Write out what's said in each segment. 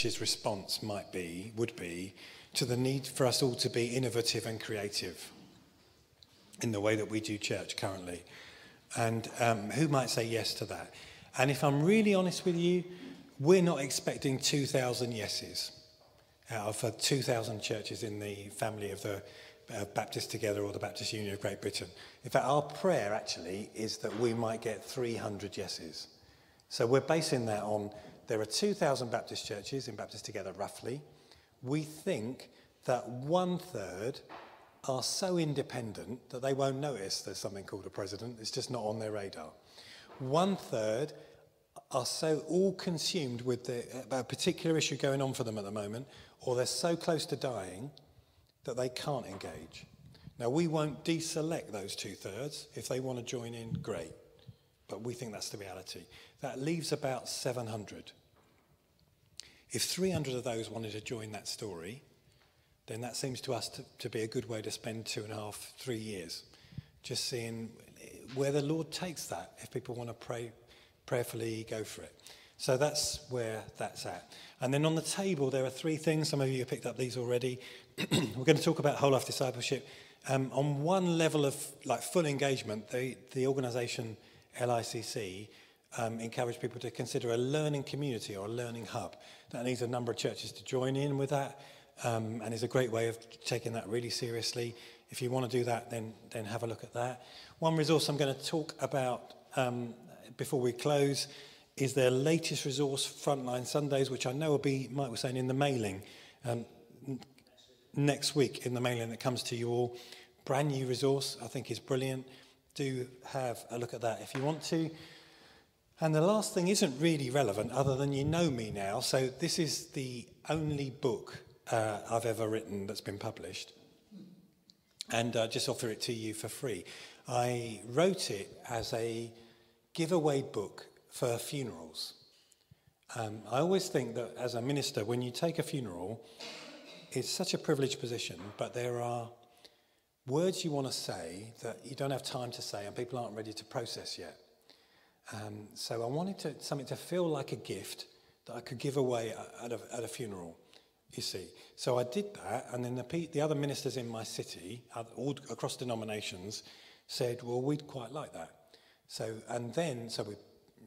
church's response would be to the need for us all to be innovative and creative in the way that we do church currently. And who might say yes to that? And if I'm really honest with you, we're not expecting 2,000 yeses out of 2,000 churches in the family of the Baptist Together or the Baptist Union of Great Britain. In fact, our prayer actually is that we might get 300 yeses. So we're basing that on, there are 2,000 Baptist churches in Baptist Together roughly. We think that 1/3 are so independent that they won't notice there's something called a president. It's just not on their radar. 1/3 are so all consumed with a particular issue going on for them at the moment, or they're so close to dying that they can't engage. Now, we won't deselect those 2/3. If they want to join in, great. But we think that's the reality. That leaves about 700. If 300 of those wanted to join that story, then that seems to us to be a good way to spend 2.5, 3 years. Just seeing where the Lord takes that. If people want to pray prayerfully, go for it. So that's where that's at. And then on the table, there are 3 things. Some of you have picked up these already. We're going to talk about whole life discipleship. On one level of like full engagement, the organisation LICC encourage people to consider a learning community or a learning hub. That needs a number of churches to join in with that, and is a great way of taking that really seriously. If you want to do that, then have a look at that. One resource I'm going to talk about before we close is their latest resource, Frontline Sundays, which I know will be, Mike was saying, in the mailing next week, in the mailing that comes to you all. Brand new resource, I think is brilliant. Do have a look at that if you want to. And the last thing isn't really relevant other than you know me now. So this is the only book I've ever written that's been published. And I just offer it to you for free. I wrote it as a giveaway book for funerals. I always think that as a minister, when you take a funeral, it's such a privileged position, but there are words you want to say that you don't have time to say and people aren't ready to process yet. So I wanted something to feel like a gift that I could give away at a funeral, you see. So I did that, and then the other ministers in my city, all across denominations, said, well, we'd quite like that. So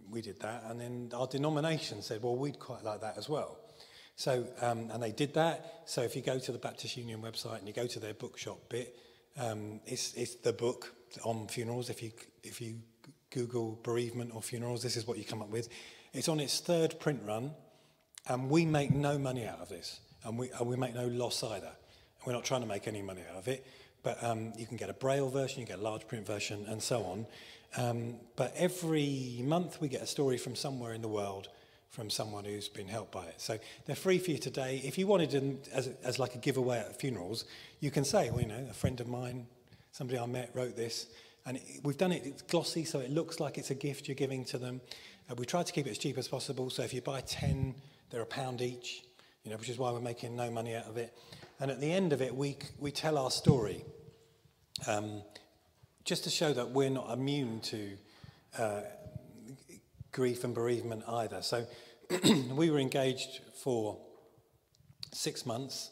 we did that, and then our denomination said, well, we'd quite like that as well. So, and they did that. So if you go to the Baptist Union website and you go to their bookshop bit, it's the book on funerals. If you Google bereavement or funerals, this is what you come up with. It's on its 3rd print run, and we make no money out of this, and we make no loss either. We're not trying to make any money out of it, but you can get a Braille version, you get a large print version, and so on. But every month we get a story from somewhere in the world from someone who's been helped by it. So they're free for you today. If you wanted them as like a giveaway at funerals, you can say, well, you know, a friend of mine, somebody I met wrote this. And we've done it, it's glossy, so it looks like it's a gift you're giving to them. We try to keep it as cheap as possible. So if you buy 10, they're £1 each, you know, which is why we're making no money out of it. And at the end of it, we tell our story, just to show that we're not immune to grief and bereavement either. So we were engaged for 6 months,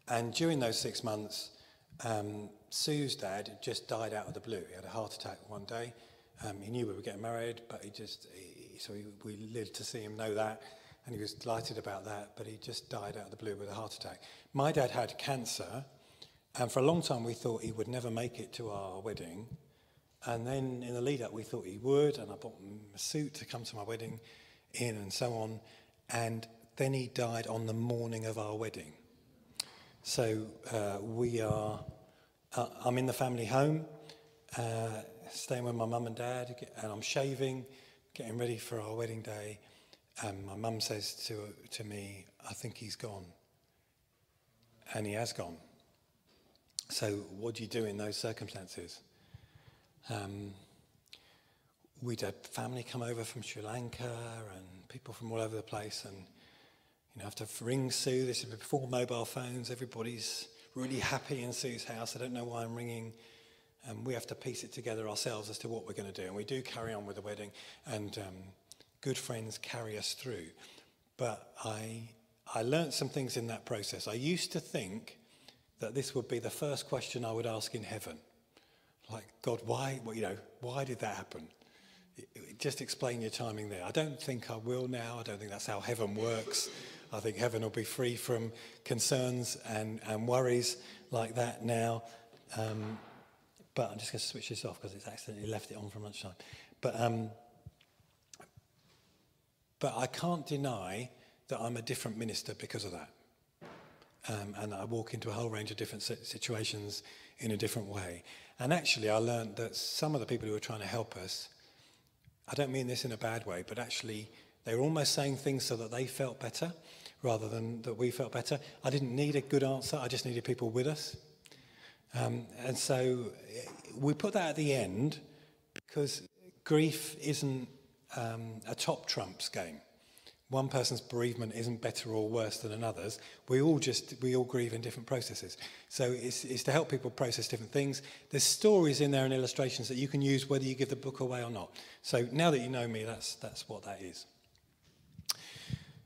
and during those 6 months, Sue's dad just died out of the blue. He had a heart attack one day. He knew we were getting married, but we lived to see him know that, and he was delighted about that, but he just died out of the blue with a heart attack. My dad had cancer, and for a long time we thought he would never make it to our wedding. And then in the lead up we thought he would, and I bought him a suit to come to my wedding in and so on. And then he died on the morning of our wedding. So I'm in the family home, staying with my mum and dad, and I'm shaving, getting ready for our wedding day. And my mum says to me, I think he's gone. And he has gone. So what do you do in those circumstances? We'd had family come over from Sri Lanka and people from all over the place, and you know, have to ring Sue. This is before mobile phones. Everybody's really happy in Sue's house. I don't know why I'm ringing. We have to piece it together ourselves as to what we're going to do, and we do carry on with the wedding, and good friends carry us through. But I I learnt some things in that process. I used to think that this would be the first question I would ask in heaven. Like, God, why, why did that happen? Just explain your timing there. I don't think I will now. I don't think that's how heaven works. I think heaven will be free from concerns and worries like that now. But I'm just going to switch this off because it's accidentally left it on from lunchtime. But I can't deny that I'm a different minister because of that. And I walk into a whole range of different situations in a different way. And actually, I learned that some of the people who were trying to help us, I don't mean this in a bad way, but actually they were almost saying things so that they felt better rather than that we felt better. I didn't need a good answer. I just needed people with us. And so we put that at the end because grief isn't a top trumps game. One person's bereavement isn't better or worse than another's. We all grieve in different processes. So it's to help people process different things. There's stories in there and illustrations that you can use whether you give the book away or not. So now that you know me, that's what that is.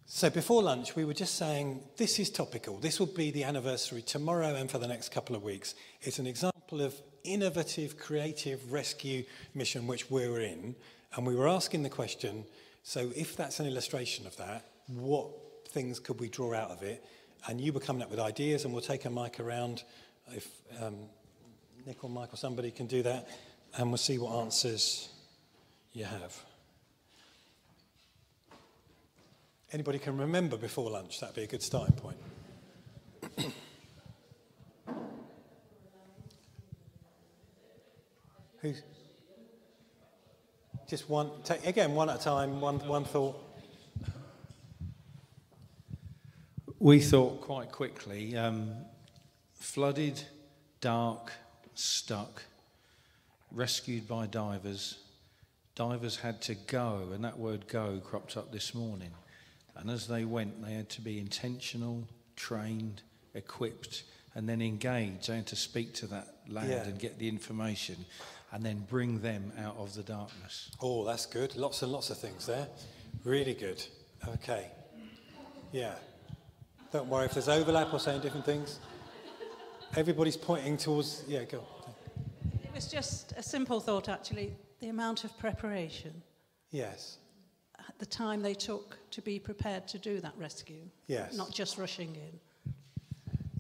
So before lunch, we were just saying, this is topical. This will be the anniversary tomorrow and for the next couple of weeks. It's an example of innovative, creative rescue mission which we're in. And we were asking the question, so if that's an illustration of that, what things could we draw out of it? And you were coming up with ideas, and we'll take a mic around if Nick or Mike or somebody can do that, and we'll see what answers you have. Anybody can remember before lunch? That'd be a good starting point. Who's? Just one, again, one at a time, one thought. We thought quite quickly, flooded, dark, stuck, rescued by divers. Divers had to go, and that word go cropped up this morning. And as they went, they had to be intentional, trained, equipped, and then engaged. They had to speak to that lad and get the information, and then bring them out of the darkness. Oh, that's good. Lots and lots of things there. Really good. Okay. Yeah. Don't worry if there's overlap or saying different things. Everybody's pointing towards... Yeah, go. It was just a simple thought, actually. The amount of preparation. Yes. The time they took to be prepared to do that rescue. Yes. Not just rushing in.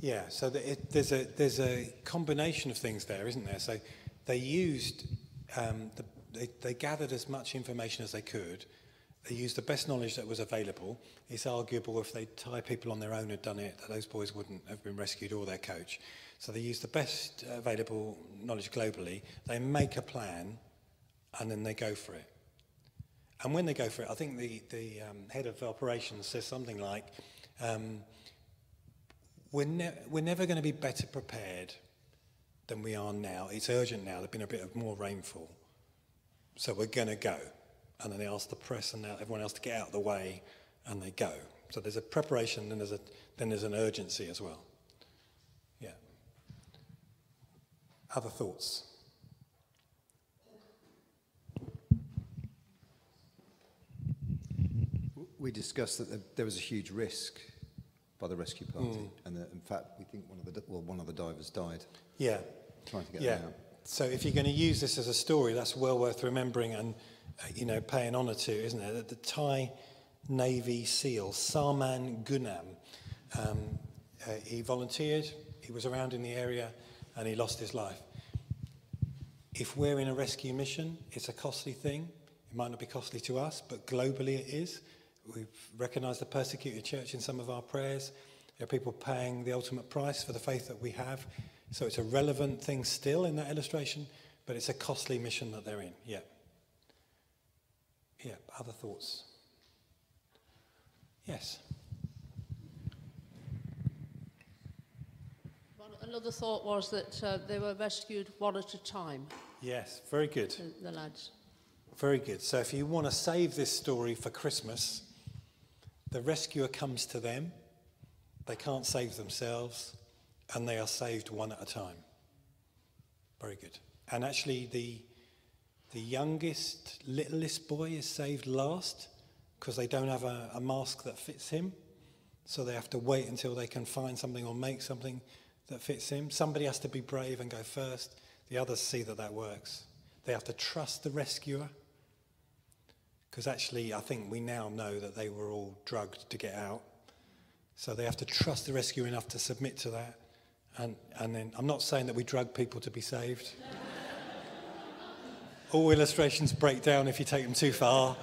Yeah, so there's a combination of things there, isn't there? So they used, they gathered as much information as they could. They used the best knowledge that was available. It's arguable if Thai people on their own had done it, that those boys wouldn't have been rescued or their coach. So they used the best available knowledge globally. They make a plan, and then they go for it. And when they go for it, I think the head of operations says something like, we're never going to be better prepared than we are now. It's urgent now. There's been a bit of more rainfall. So we're going to go. And then they ask the press and everyone else to get out of the way, and they go. So there's a preparation, and then there's an urgency as well. Yeah. Other thoughts? We discussed that there was a huge risk by the rescue party, and that, in fact, we think one of the divers died. Yeah. Trying to get them out. So if you're going to use this as a story, that's well worth remembering and paying honour to, isn't it? The Thai Navy SEAL Sarman Gunam, he volunteered. He was around in the area, and he lost his life. If we're in a rescue mission, it's a costly thing. It might not be costly to us, but globally it is. We've recognised the persecuted church in some of our prayers. There are people paying the ultimate price for the faith that we have. So it's a relevant thing still in that illustration, but it's a costly mission that they're in. Yeah. Yeah, other thoughts? Yes. Another thought was that they were rescued one at a time. Yes, very good. The lads. Very good. So if you want to save this story for Christmas, the rescuer comes to them, they can't save themselves, and they are saved one at a time. Very good. And actually the youngest, littlest boy is saved last because they don't have a mask that fits him. So they have to wait until they can find something or make something that fits him. Somebody has to be brave and go first. The others see that that works. They have to trust the rescuer. Because actually, I think we now know that they were all drugged to get out. So they have to trust the rescuer enough to submit to that. And then, I'm not saying that we drug people to be saved. All illustrations break down if you take them too far.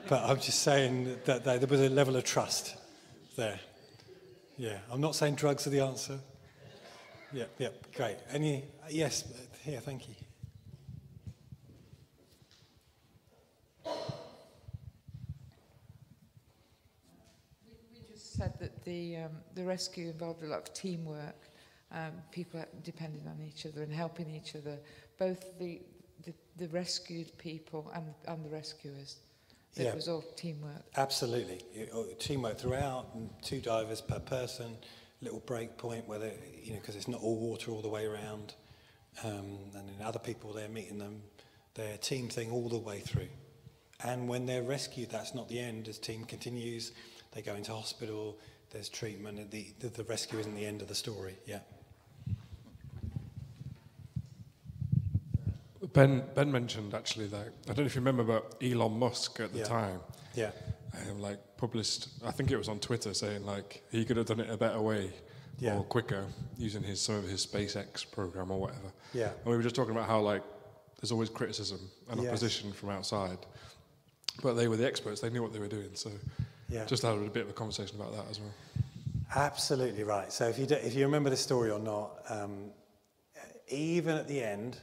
But I'm just saying that there was a level of trust there. Yeah, I'm not saying drugs are the answer. Yeah, great. Yes, here, thank you. We just said that the rescue involved a lot of teamwork, people depending on each other and helping each other, both the rescued people and the rescuers. It was all teamwork. Absolutely. Teamwork throughout, and 2 divers per person, little break point where they, because it's not all water all the way around, and then other people there meeting them, their team thing all the way through. And when they're rescued, that's not the end. As team continues, they go into hospital, there's treatment, and the rescue isn't the end of the story. Yeah. Ben mentioned actually that, I don't know if you remember, but Elon Musk at the time, published, I think it was on Twitter, saying he could have done it a better way or quicker using some of his SpaceX program or whatever. Yeah. And we were just talking about how there's always criticism and opposition from outside, but they were the experts; they knew what they were doing. So just had a bit of a conversation about that as well. Absolutely right. So if you remember the story or not, even at the end,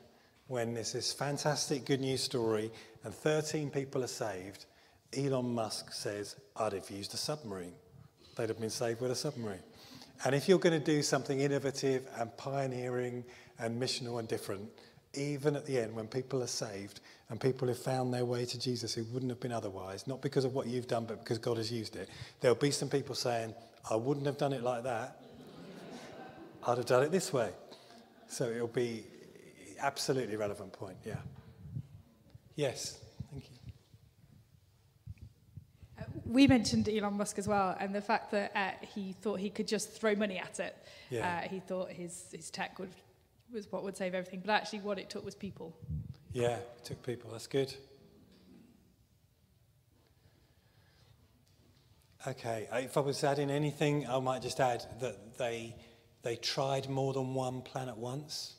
when there's this fantastic good news story and 13 people are saved, Elon Musk says, I'd have used a submarine. They'd have been saved with a submarine. And if you're going to do something innovative and pioneering and missional and different, even at the end when people are saved and people have found their way to Jesus who wouldn't have been otherwise, not because of what you've done, but because God has used it, there'll be some people saying, I wouldn't have done it like that. I'd have done it this way. So it'll be absolutely relevant point, yeah. Yes, thank you. We mentioned Elon Musk as well, and the fact that he thought he could just throw money at it. Yeah. He thought his tech was what would save everything, but actually what it took was people. Yeah, it took people, that's good. Okay, if I was adding anything, I might just add that they tried more than one plan at once.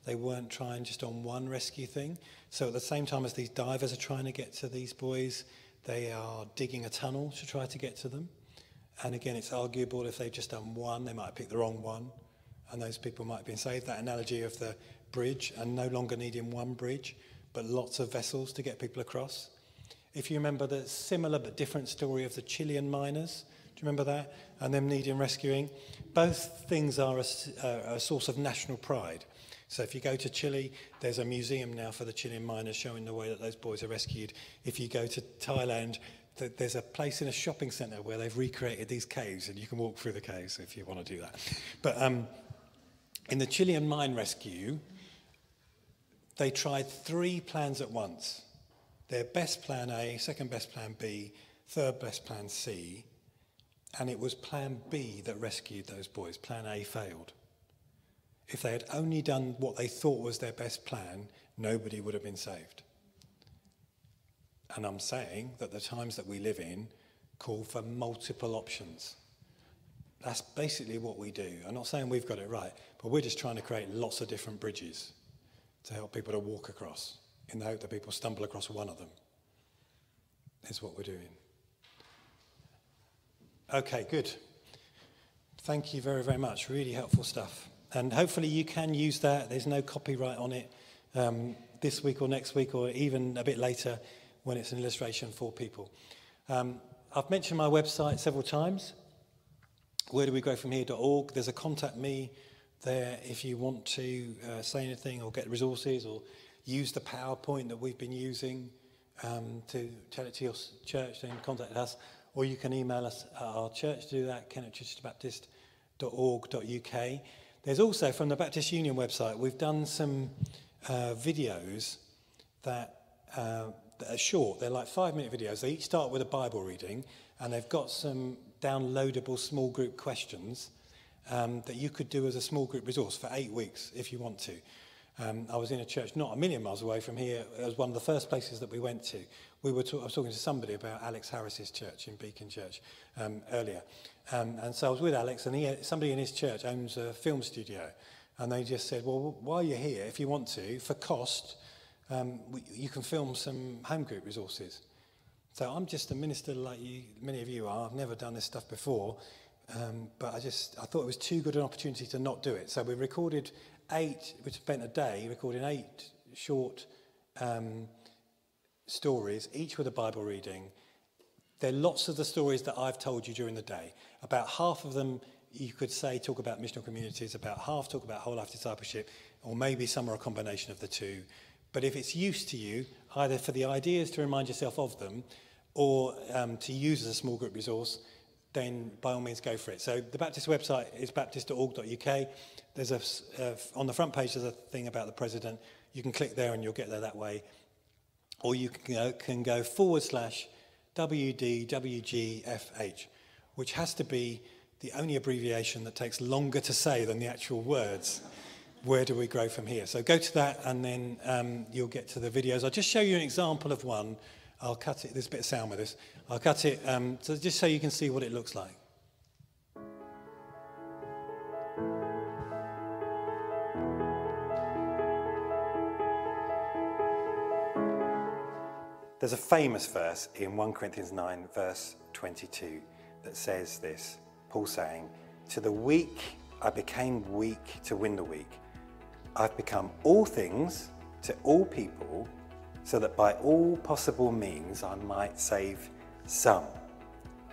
They weren't trying just on one rescue thing. So at the same time as these divers are trying to get to these boys, they are digging a tunnel to try to get to them. And again, it's arguable if they've just done one, they might have picked the wrong one, and those people might have been saved. That analogy of the bridge and no longer needing one bridge, but lots of vessels to get people across. If you remember the similar but different story of the Chilean miners, do you remember that? And them needing rescuing. Both things are a source of national pride. So if you go to Chile, there's a museum now for the Chilean miners showing the way that those boys are rescued. If you go to Thailand, there's a place in a shopping centre where they've recreated these caves, and you can walk through the caves if you want to do that. But in the Chilean mine rescue, they tried 3 plans at once. Their best plan A, second best plan B, third best plan C, and it was plan B that rescued those boys. Plan A failed. If they had only done what they thought was their best plan, nobody would have been saved. And I'm saying that the times that we live in call for multiple options. That's basically what we do. I'm not saying we've got it right, but we're just trying to create lots of different bridges to help people to walk across, in the hope that people stumble across one of them. Is what we're doing. Okay, good. Thank you very, very much. Really helpful stuff. And hopefully you can use that. There's no copyright on it this week or next week or even a bit later when it's an illustration for people. I've mentioned my website several times, wheredowegrowfromhere.org. There's a contact me there if you want to say anything or get resources or use the PowerPoint that we've been using to tell it to your church, then contact us. Or you can email us at our church to do that, kennettchichesterbaptist.org.uk. There's also, from the Baptist Union website, we've done some videos that are short. They're like 5-minute videos. They each start with a Bible reading, and they've got some downloadable small group questions that you could do as a small group resource for 8 weeks if you want to. I was in a church not a million miles away from here. It was one of the first places that we went to. I was talking to somebody about Alex Harris's church in Beacon Church earlier. And so I was with Alex, and somebody in his church owns a film studio. And they just said, well, while you're here, if you want to, for cost, you can film some home group resources. So I'm just a minister like you, many of you are. I've never done this stuff before. But I thought it was too good an opportunity to not do it. So we recorded we spent a day recording 8 short stories, each with a Bible reading. There are lots of the stories that I've told you during the day. About half of them, you could say, talk about missional communities, about half talk about whole life discipleship, or maybe some are a combination of the two. But if it's use to you, either for the ideas to remind yourself of them, or to use as a small group resource, then by all means go for it. So the Baptist website is baptist.org.uk. There's on the front page there's a thing about the president. You can click there and you'll get there that way. Or you can go /WDWGFH, which has to be the only abbreviation that takes longer to say than the actual words. Where do we grow from here? So go to that and then you'll get to the videos. I'll just show you an example of one. I'll cut it. There's a bit of sound with this. I'll cut it so just so you can see what it looks like. There's a famous verse in 1 Corinthians 9, verse 22, that says this. Paul saying, "To the weak I became weak to win the weak. I've become all things to all people, so that by all possible means I might save some."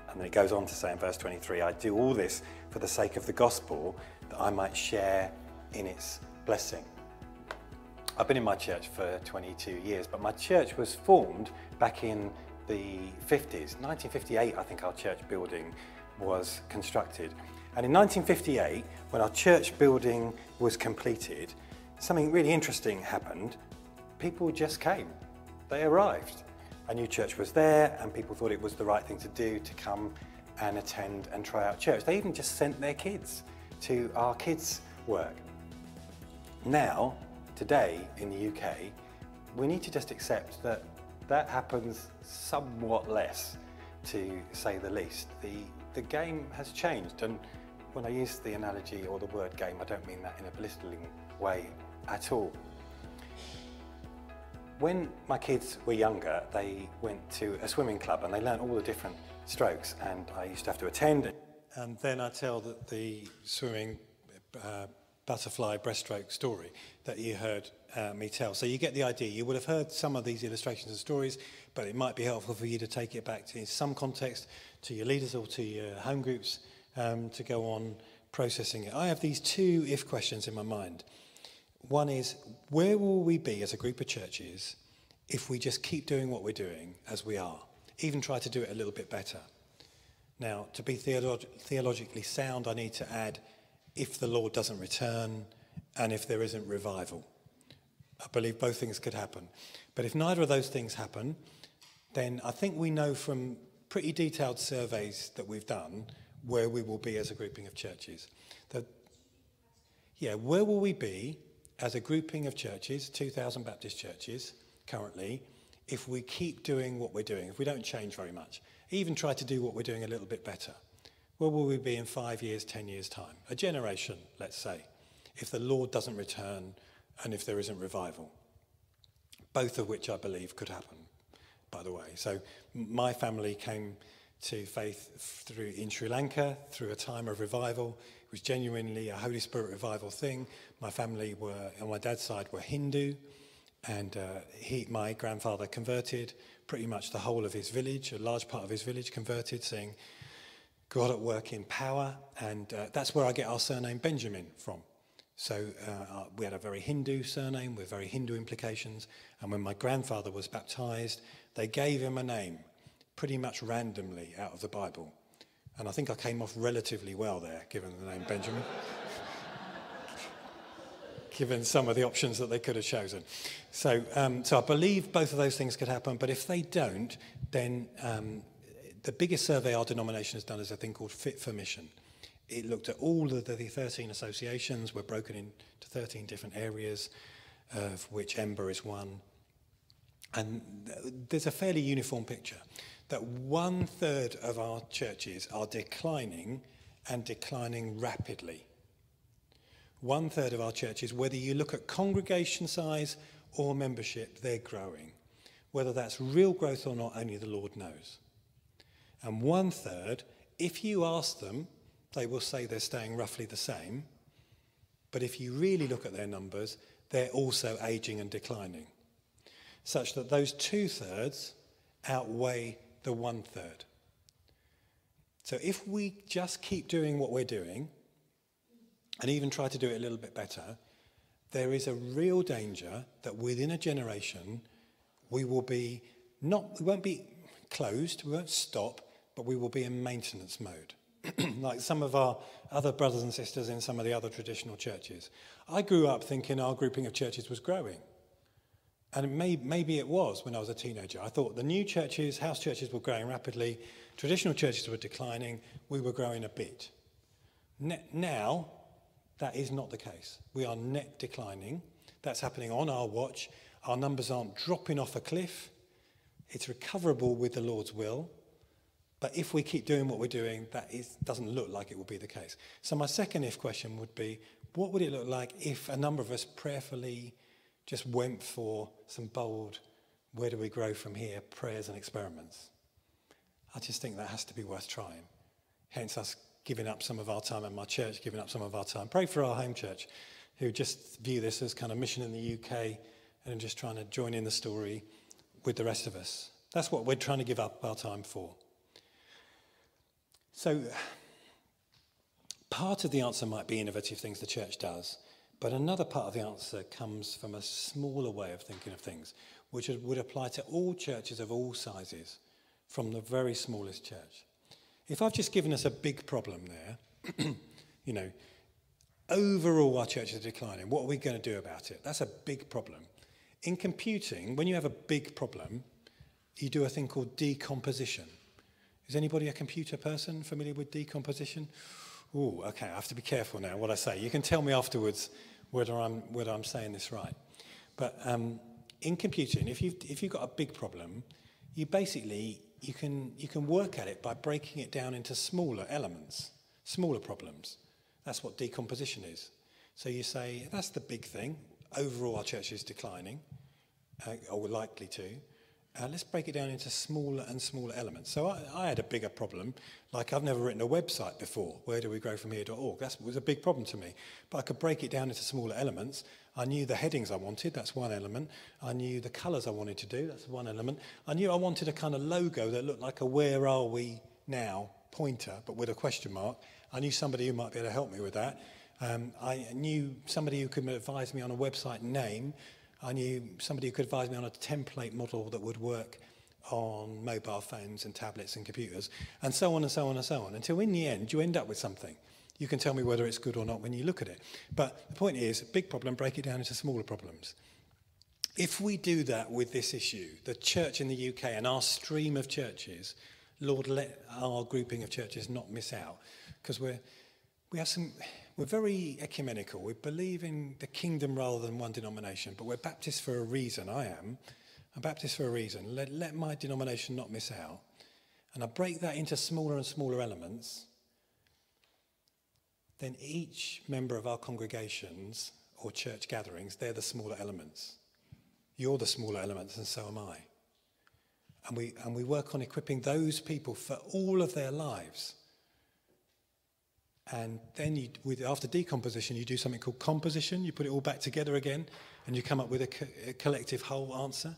And then it goes on to say in verse 23, "I do all this for the sake of the gospel, that I might share in its blessing." I've been in my church for 22 years, but my church was formed back in the 50s. 1958, I think our church building was constructed. And in 1958, when our church building was completed, something really interesting happened. People just came. They arrived. A new church was there, and people thought it was the right thing to do to come and attend and try out church. They even just sent their kids to our kids' work. Now, today in the UK, we need to just accept that that happens somewhat less, to say the least. The game has changed, and when I use the analogy or the word game, I don't mean that in a belittling way at all. When my kids were younger, they went to a swimming club and they learned all the different strokes, and I used to have to attend. And then I tell the swimming butterfly breaststroke story that you heard me tell. So you get the idea. You would have heard some of these illustrations and stories, but it might be helpful for you to take it back to some context, to your leaders or to your home groups, to go on processing it. I have these 2 if questions in my mind. One is, where will we be as a group of churches if we just keep doing what we're doing as we are, even try to do it a little bit better? Now, to be theologically sound, I need to add, if the Lord doesn't return and if there isn't revival. I believe both things could happen. But if neither of those things happen, then I think we know from pretty detailed surveys that we've done where we will be as a grouping of churches. Where will we be as a grouping of churches, 2,000 Baptist churches currently, if we keep doing what we're doing, if we don't change very much, even try to do what we're doing a little bit better? Where will we be in 5 years, 10 years' time? A generation, let's say, if the Lord doesn't return and if there isn't revival. Both of which I believe could happen, by the way. So my family came to faith in Sri Lanka through a time of revival. It was genuinely a Holy Spirit revival thing. My family on my dad's side, were Hindu, and my grandfather converted. Pretty much the whole of his village, a large part of his village converted, seeing God at work in power, and that's where I get our surname Benjamin from. So we had a very Hindu surname with very Hindu implications, and when my grandfather was baptized, they gave him a name pretty much randomly out of the Bible. And I think I came off relatively well there, given the name Benjamin. Given some of the options that they could have chosen. So I believe both of those things could happen, but if they don't, then the biggest survey our denomination has done is a thing called Fit for Mission. It looked at all of the 13 associations. We're broken into 13 different areas, of which Ember is one. And there's a fairly uniform picture that 1/3 of our churches are declining, and declining rapidly. 1/3 of our churches, whether you look at congregation size or membership, they're growing. Whether that's real growth or not, only the Lord knows. And 1/3, if you ask them, they will say they're staying roughly the same. But if you really look at their numbers, they're also aging and declining, such that those 2/3 outweigh the 1/3. So if we just keep doing what we're doing, and even try to do it a little bit better, there is a real danger that within a generation, we won't be closed, we won't stop, but we will be in maintenance mode. Like some of our other brothers and sisters in some of the other traditional churches. I grew up thinking our grouping of churches was growing. And maybe it was when I was a teenager. I thought the new churches, house churches, were growing rapidly. Traditional churches were declining. We were growing a bit. Now, that is not the case. We are net declining. That's happening on our watch. Our numbers aren't dropping off a cliff. It's recoverable with the Lord's will. But if we keep doing what we're doing, doesn't look like it will be the case. So my second if question would be, what would it look like if a number of us prayerfully just went for some bold, where do we grow from here, prayers and experiments? I just think that has to be worth trying. Hence us giving up some of our time, and my church giving up some of our time. Pray for our home church, who just view this as kind of mission in the UK and just trying to join in the story with the rest of us. That's what we're trying to give up our time for. So part of the answer might be innovative things the church does, but another part of the answer comes from a smaller way of thinking of things, which would apply to all churches of all sizes, from the very smallest church. If I've just given us a big problem there, overall our churches are declining, what are we going to do about it? That's a big problem. In computing, when you have a big problem, you do a thing called decomposition. Is anybody a computer person familiar with decomposition? Oh, okay, I have to be careful now what I say. You can tell me afterwards whether I'm saying this right. But in computing, if you've got a big problem, you can work at it by breaking it down into smaller elements, smaller problems. That's what decomposition is. So you say, that's the big thing. Overall, our church is declining, or we're likely to. Let's break it down into smaller and smaller elements. So I had a bigger problem, like I've never written a website before, wheredowegrowfromhere.org. That was a big problem to me. But I could break it down into smaller elements. I knew the headings I wanted, that's one element. I knew the colours I wanted to do, that's one element. I knew I wanted a kind of logo that looked like a where are we now pointer, but with a question mark. I knew somebody who might be able to help me with that. I knew somebody who could advise me on a website name. I knew somebody who could advise me on a template model that would work on mobile phones and tablets and computers, and so on and so on and so on, until in the end you end up with something. You can tell me whether it's good or not when you look at it. But the point is, big problem, break it down into smaller problems. If we do that with this issue, the church in the UK and our stream of churches, Lord, let our grouping of churches not miss out, because we're very ecumenical. We believe in the kingdom rather than one denomination, but we're Baptists for a reason. I'm Baptist for a reason. Let my denomination not miss out. And I break that into smaller and smaller elements. Then each member of our congregations or church gatherings, they're the smaller elements. You're the smaller elements, and so am I. And we work on equipping those people for all of their lives. And then after decomposition, you do something called composition. You put it all back together again, and you come up with a collective whole answer.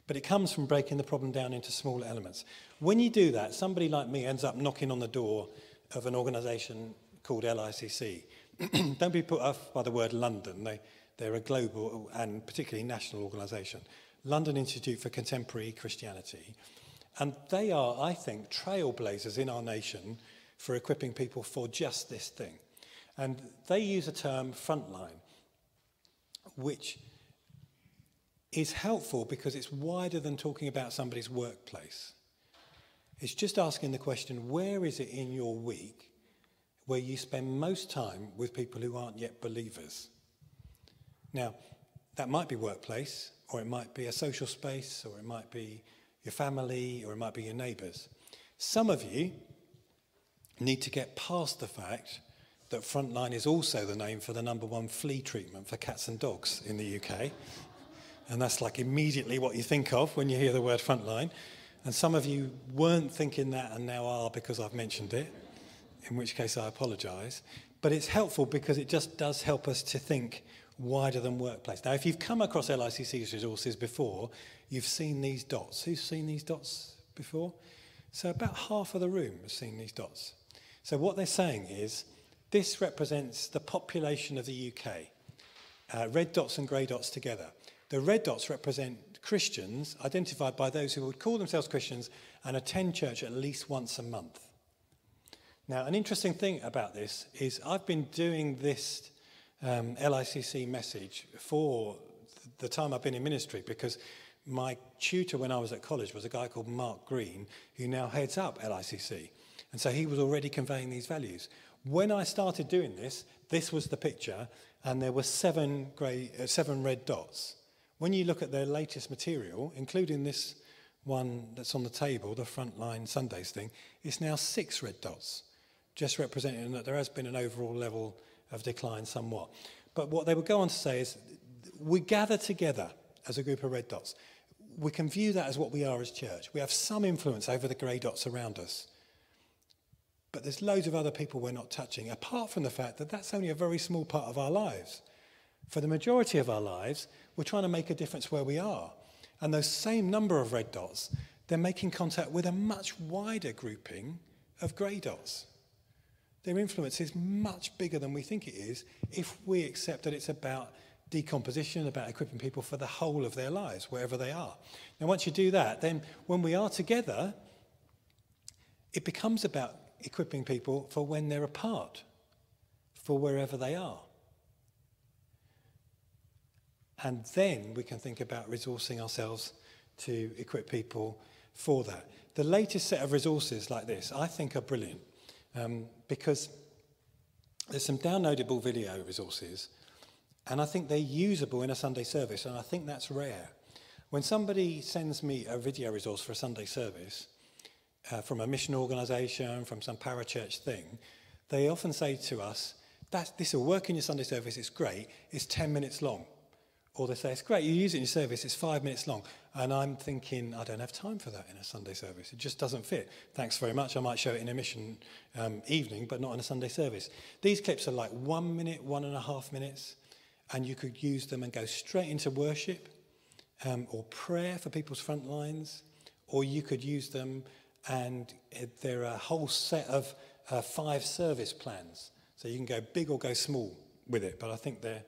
But it comes from breaking the problem down into smaller elements. When you do that, somebody like me ends up knocking on the door of an organisation called LICC. Don't be put off by the word London. They're a global and particularly national organisation. London Institute for Contemporary Christianity. And they are, I think, trailblazers in our nation for equipping people for just this thing. And they use a term, frontline, which is helpful because it's wider than talking about somebody's workplace. It's just asking the question, where is it in your week where you spend most time with people who aren't yet believers? Now, that might be workplace, or it might be a social space, or it might be your family, or it might be your neighbours. Some of you need to get past the fact that Frontline is also the name for the #1 flea treatment for cats and dogs in the UK. And that's like immediately what you think of when you hear the word Frontline. And some of you weren't thinking that and now are because I've mentioned it, in which case I apologise. But it's helpful because it just does help us to think wider than workplace. Now, if you've come across LICC's resources before, you've seen these dots. Who's seen these dots before? So about half of the room has seen these dots. So what they're saying is, this represents the population of the UK. Red dots and grey dots together. The red dots represent Christians identified by those who would call themselves Christians and attend church at least once a month. Now, an interesting thing about this is I've been doing this LICC message for the time I've been in ministry, because my tutor when I was at college was a guy called Mark Green, who now heads up LICC. And so he was already conveying these values. When I started doing this, this was the picture, and there were 7 red dots. When you look at their latest material, including this one that's on the table, the Frontline Sundays thing, it's now 6 red dots, just representing that there has been an overall level of decline somewhat. But what they would go on to say is, we gather together as a group of red dots. We can view that as what we are as church. We have some influence over the grey dots around us. But there's loads of other people we're not touching, apart from the fact that that's only a very small part of our lives. For the majority of our lives, we're trying to make a difference where we are. And those same number of red dots, they're making contact with a much wider grouping of grey dots. Their influence is much bigger than we think it is if we accept that it's about decomposition, about equipping people for the whole of their lives, wherever they are. Now, once you do that, then when we are together, it becomes about equipping people for when they're apart, for wherever they are. And then we can think about resourcing ourselves to equip people for that. The latest set of resources like this, I think, are brilliant. Because there's some downloadable video resources, and I think they're usable in a Sunday service, and I think that's rare. When somebody sends me a video resource for a Sunday service, from a mission organisation, from some parachurch thing, they often say to us, this will work in your Sunday service, it's great, it's 10 minutes long. Or they say, it's great, you use it in your service, it's 5 minutes long. And I'm thinking, I don't have time for that in a Sunday service. It just doesn't fit. Thanks very much, I might show it in a mission evening, but not in a Sunday service. These clips are like 1 minute, 1.5 minutes, and you could use them and go straight into worship, or prayer for people's front lines, or you could use them and there are a whole set of 5 service plans. So you can go big or go small with it, but I think they're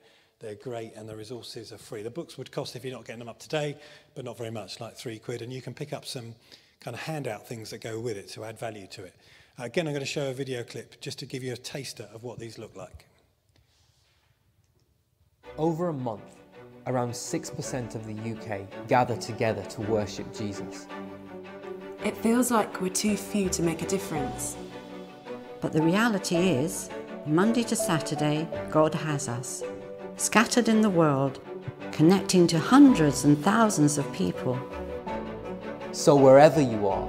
great and the resources are free. The books would cost, if you're not getting them up to date, but not very much, like £3, and you can pick up some kind of handout things that go with it to add value to it. Again, I'm going to show a video clip just to give you a taster of what these look like. Over a month, around 6% of the UK gather together to worship Jesus. It feels like we're too few to make a difference. But the reality is, Monday to Saturday, God has us, scattered in the world, connecting to hundreds and thousands of people. So wherever you are,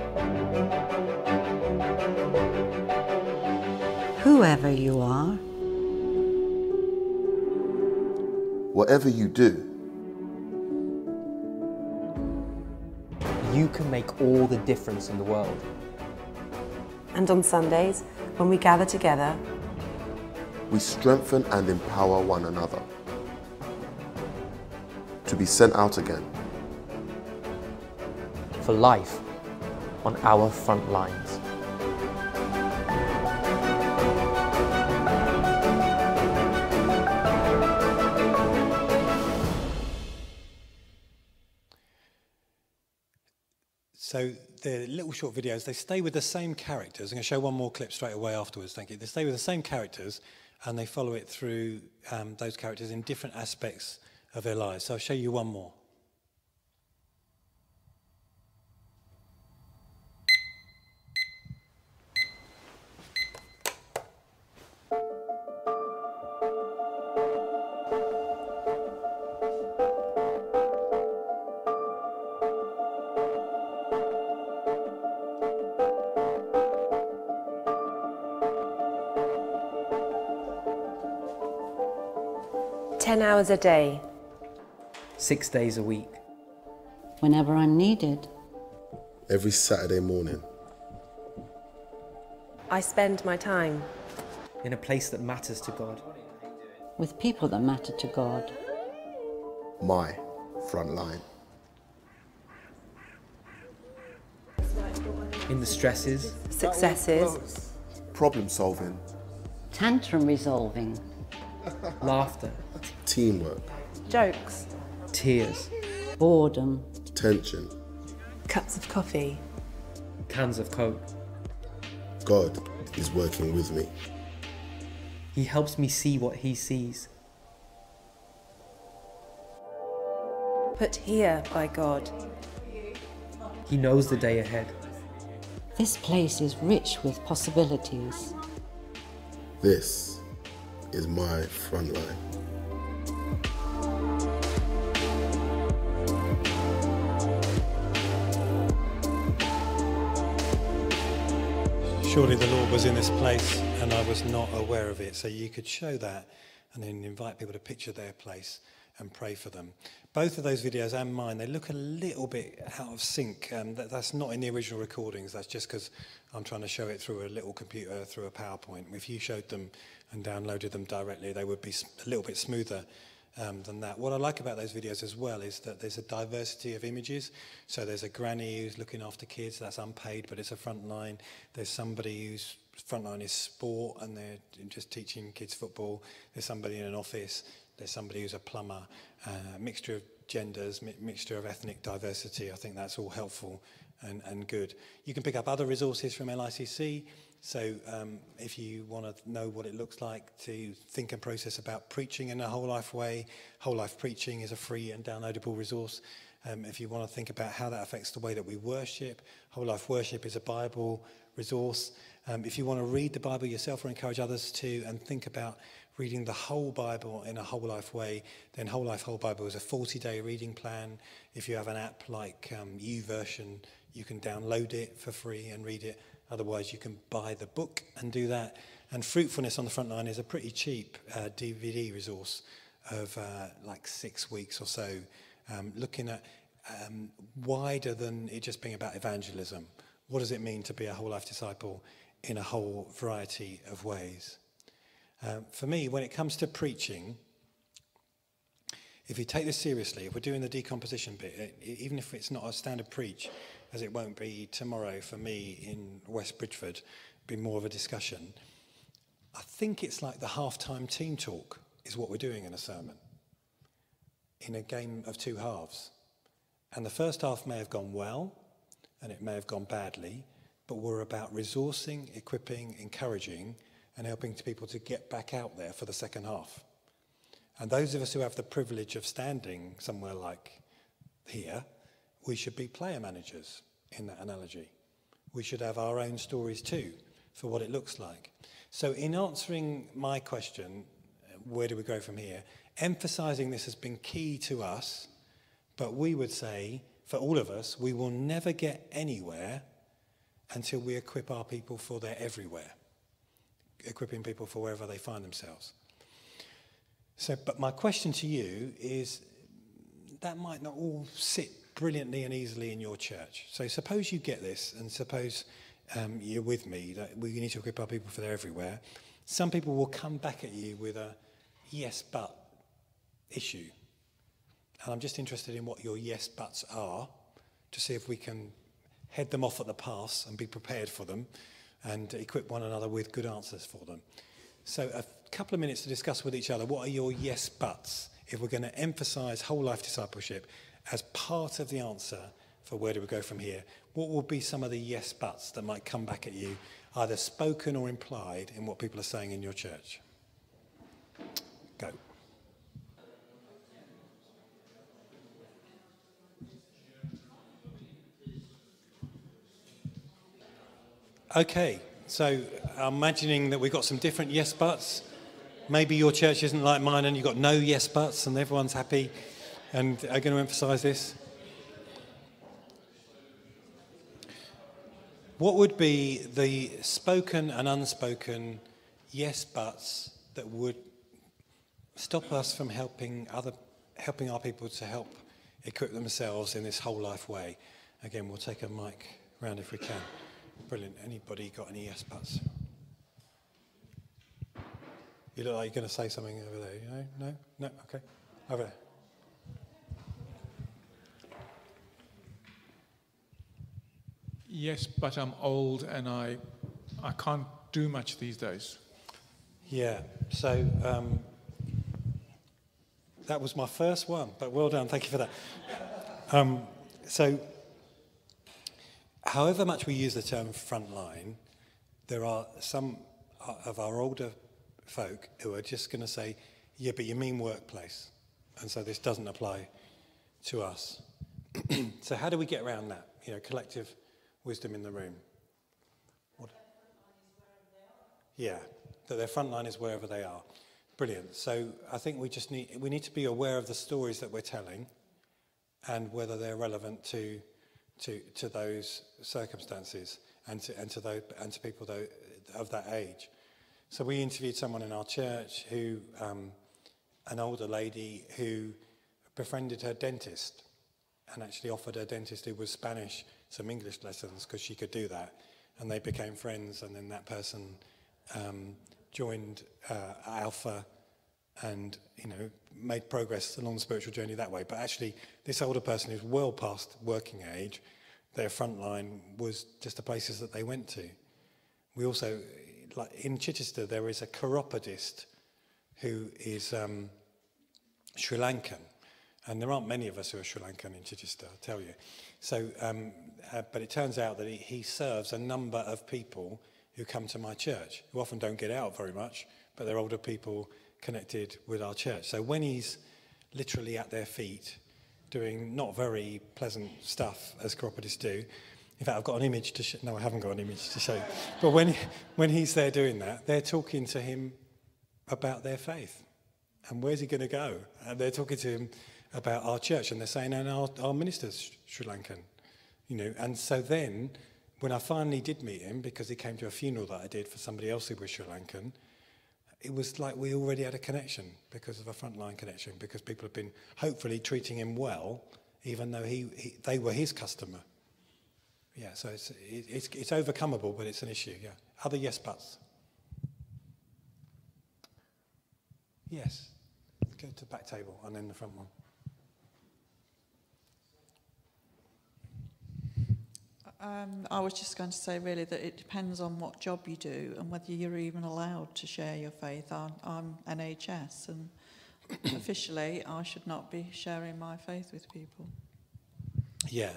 whoever you are, whatever you do, you can make all the difference in the world. And on Sundays, when we gather together, we strengthen and empower one another to be sent out again for life on our front lines. So the little short videos, they stay with the same characters. I'm going to show one more clip straight away afterwards, thank you. They stay with the same characters and they follow it through those characters in different aspects of their lives. So I'll show you one more. 10 hours a day. 6 days a week. Whenever I'm needed. Every Saturday morning. I spend my time In a place that matters to God. With people that matter to God. My front line. In the stresses. Successes. Problem solving. Tantrum resolving. Laughter. Teamwork. Jokes. Tears. Boredom. Tension. Cups of coffee. Cans of Coke. God is working with me. He helps me see what he sees. Put here by God. He knows the day ahead. This place is rich with possibilities. This is my front line. Surely the Lord was in this place and I was not aware of it. So you could show that and then invite people to picture their place and pray for them. Both of those videos and mine, they look a little bit out of sync. That's not in the original recordings. That's just because I'm trying to show it through a little computer, through a PowerPoint. If you showed them and downloaded them directly, they would be a little bit smoother than that. What I like about those videos as well is that there's a diversity of images. So there's a granny who's looking after kids, that's unpaid, but it's a front line. There's somebody whose front line is sport and they're just teaching kids football. There's somebody in an office. There's somebody who's a plumber. Mixture of genders, mixture of ethnic diversity. I think that's all helpful and good. You can pick up other resources from LICC. So if you want to know what it looks like to think and process about preaching in a whole life way, Whole Life Preaching is a free and downloadable resource. If you want to think about how that affects the way that we worship, Whole Life Worship is a Bible resource. If you want to read the Bible yourself or encourage others to and think about reading the whole Bible in a whole life way, then Whole Life Whole Bible is a 40-day reading plan. If you have an app like YouVersion, you can download it for free and read it. Otherwise, you can buy the book and do that. And Fruitfulness on the Front Line is a pretty cheap DVD resource of like 6 weeks or so, looking at wider than it just being about evangelism. What does it mean to be a whole life disciple in a whole variety of ways? For me, when it comes to preaching, if you take this seriously, if we're doing the decomposition bit, even if it's not a standard preach, as it won't be tomorrow for me in West Bridgford, be more of a discussion. I think it's like the halftime team talk is what we're doing in a sermon, in a game of two halves. And the first half may have gone well, and it may have gone badly, but we're about resourcing, equipping, encouraging, and helping people to get back out there for the second half. And those of us who have the privilege of standing somewhere like here, we should be player managers in that analogy. We should have our own stories too for what it looks like. So in answering my question, where do we go from here? Emphasizing this has been key to us, but we would say, for all of us, we will never get anywhere until we equip our people for their everywhere, equipping people for wherever they find themselves. So, but my question to you is, that might not all sit brilliantly and easily in your church. So suppose you get this, and suppose you're with me, that we need to equip our people for their everywhere. Some people will come back at you with a yes, but issue. And I'm just interested in what your yes, buts are, to see if we can head them off at the pass and be prepared for them and equip one another with good answers for them. So a couple of minutes to discuss with each other, what are your yes, buts, if we're going to emphasize whole life discipleship as part of the answer for where do we go from here? What will be some of the yes buts that might come back at you, either spoken or implied, in what people are saying in your church? Go. Okay, so I'm imagining that we've got some different yes buts. Maybe your church isn't like mine and you've got no yes buts and everyone's happy and are going to emphasize this. What would be the spoken and unspoken yes buts that would stop us from helping our people to help equip themselves in this whole life way. Again, we'll take a mic round if we can. Brilliant. Anybody got any yes buts? You look like you're going to say something over there. You know? No? Okay. Over there. Yes, but I'm old and I can't do much these days. Yeah. So that was my first one, but well done. Thank you for that. So however much we use the term frontline, there are some of our older folk who are just going to say, yeah, but you mean workplace. And so this doesn't apply to us. So how do we get around that? Collective wisdom in the room. What? Yeah, that their frontline is wherever they are. Brilliant. So I think we need to be aware of the stories that we're telling and whether they're relevant to those circumstances and to people of that age. So we interviewed someone in our church who, an older lady who befriended her dentist and actually offered her dentist, who was Spanish, some English lessons because she could do that. And they became friends, and then that person joined Alpha and, made progress along the spiritual journey that way. But actually, this older person who's well past working age, their front line was just the places that they went to. We also, like in Chichester, there is a chiropodist who is Sri Lankan. And there aren't many of us who are Sri Lankan in Chichester, I'll tell you. So, but it turns out that he serves a number of people who come to my church, who often don't get out very much, but they're older people connected with our church. So when he's literally at their feet, doing not very pleasant stuff, as chiropodists do. In fact, I've got an image to show. No, I haven't got an image to show you. But when he's there doing that, they're talking to him about their faith. And where's he going to go? And they're talking to him about our church, and they're saying, and our minister's Sri Lankan. And so then, when I finally did meet him, because he came to a funeral that I did for somebody else who was Sri Lankan, it was like we already had a connection because of a frontline connection, because people have been hopefully treating him well, even though they were his customer. Yeah, so it's overcomable, but it's an issue, yeah. Other yes buts? Yes. Go to the back table and then the front one. I was just going to say really that it depends on what job you do and whether you're even allowed to share your faith. I'm NHS and officially I should not be sharing my faith with people. Yeah.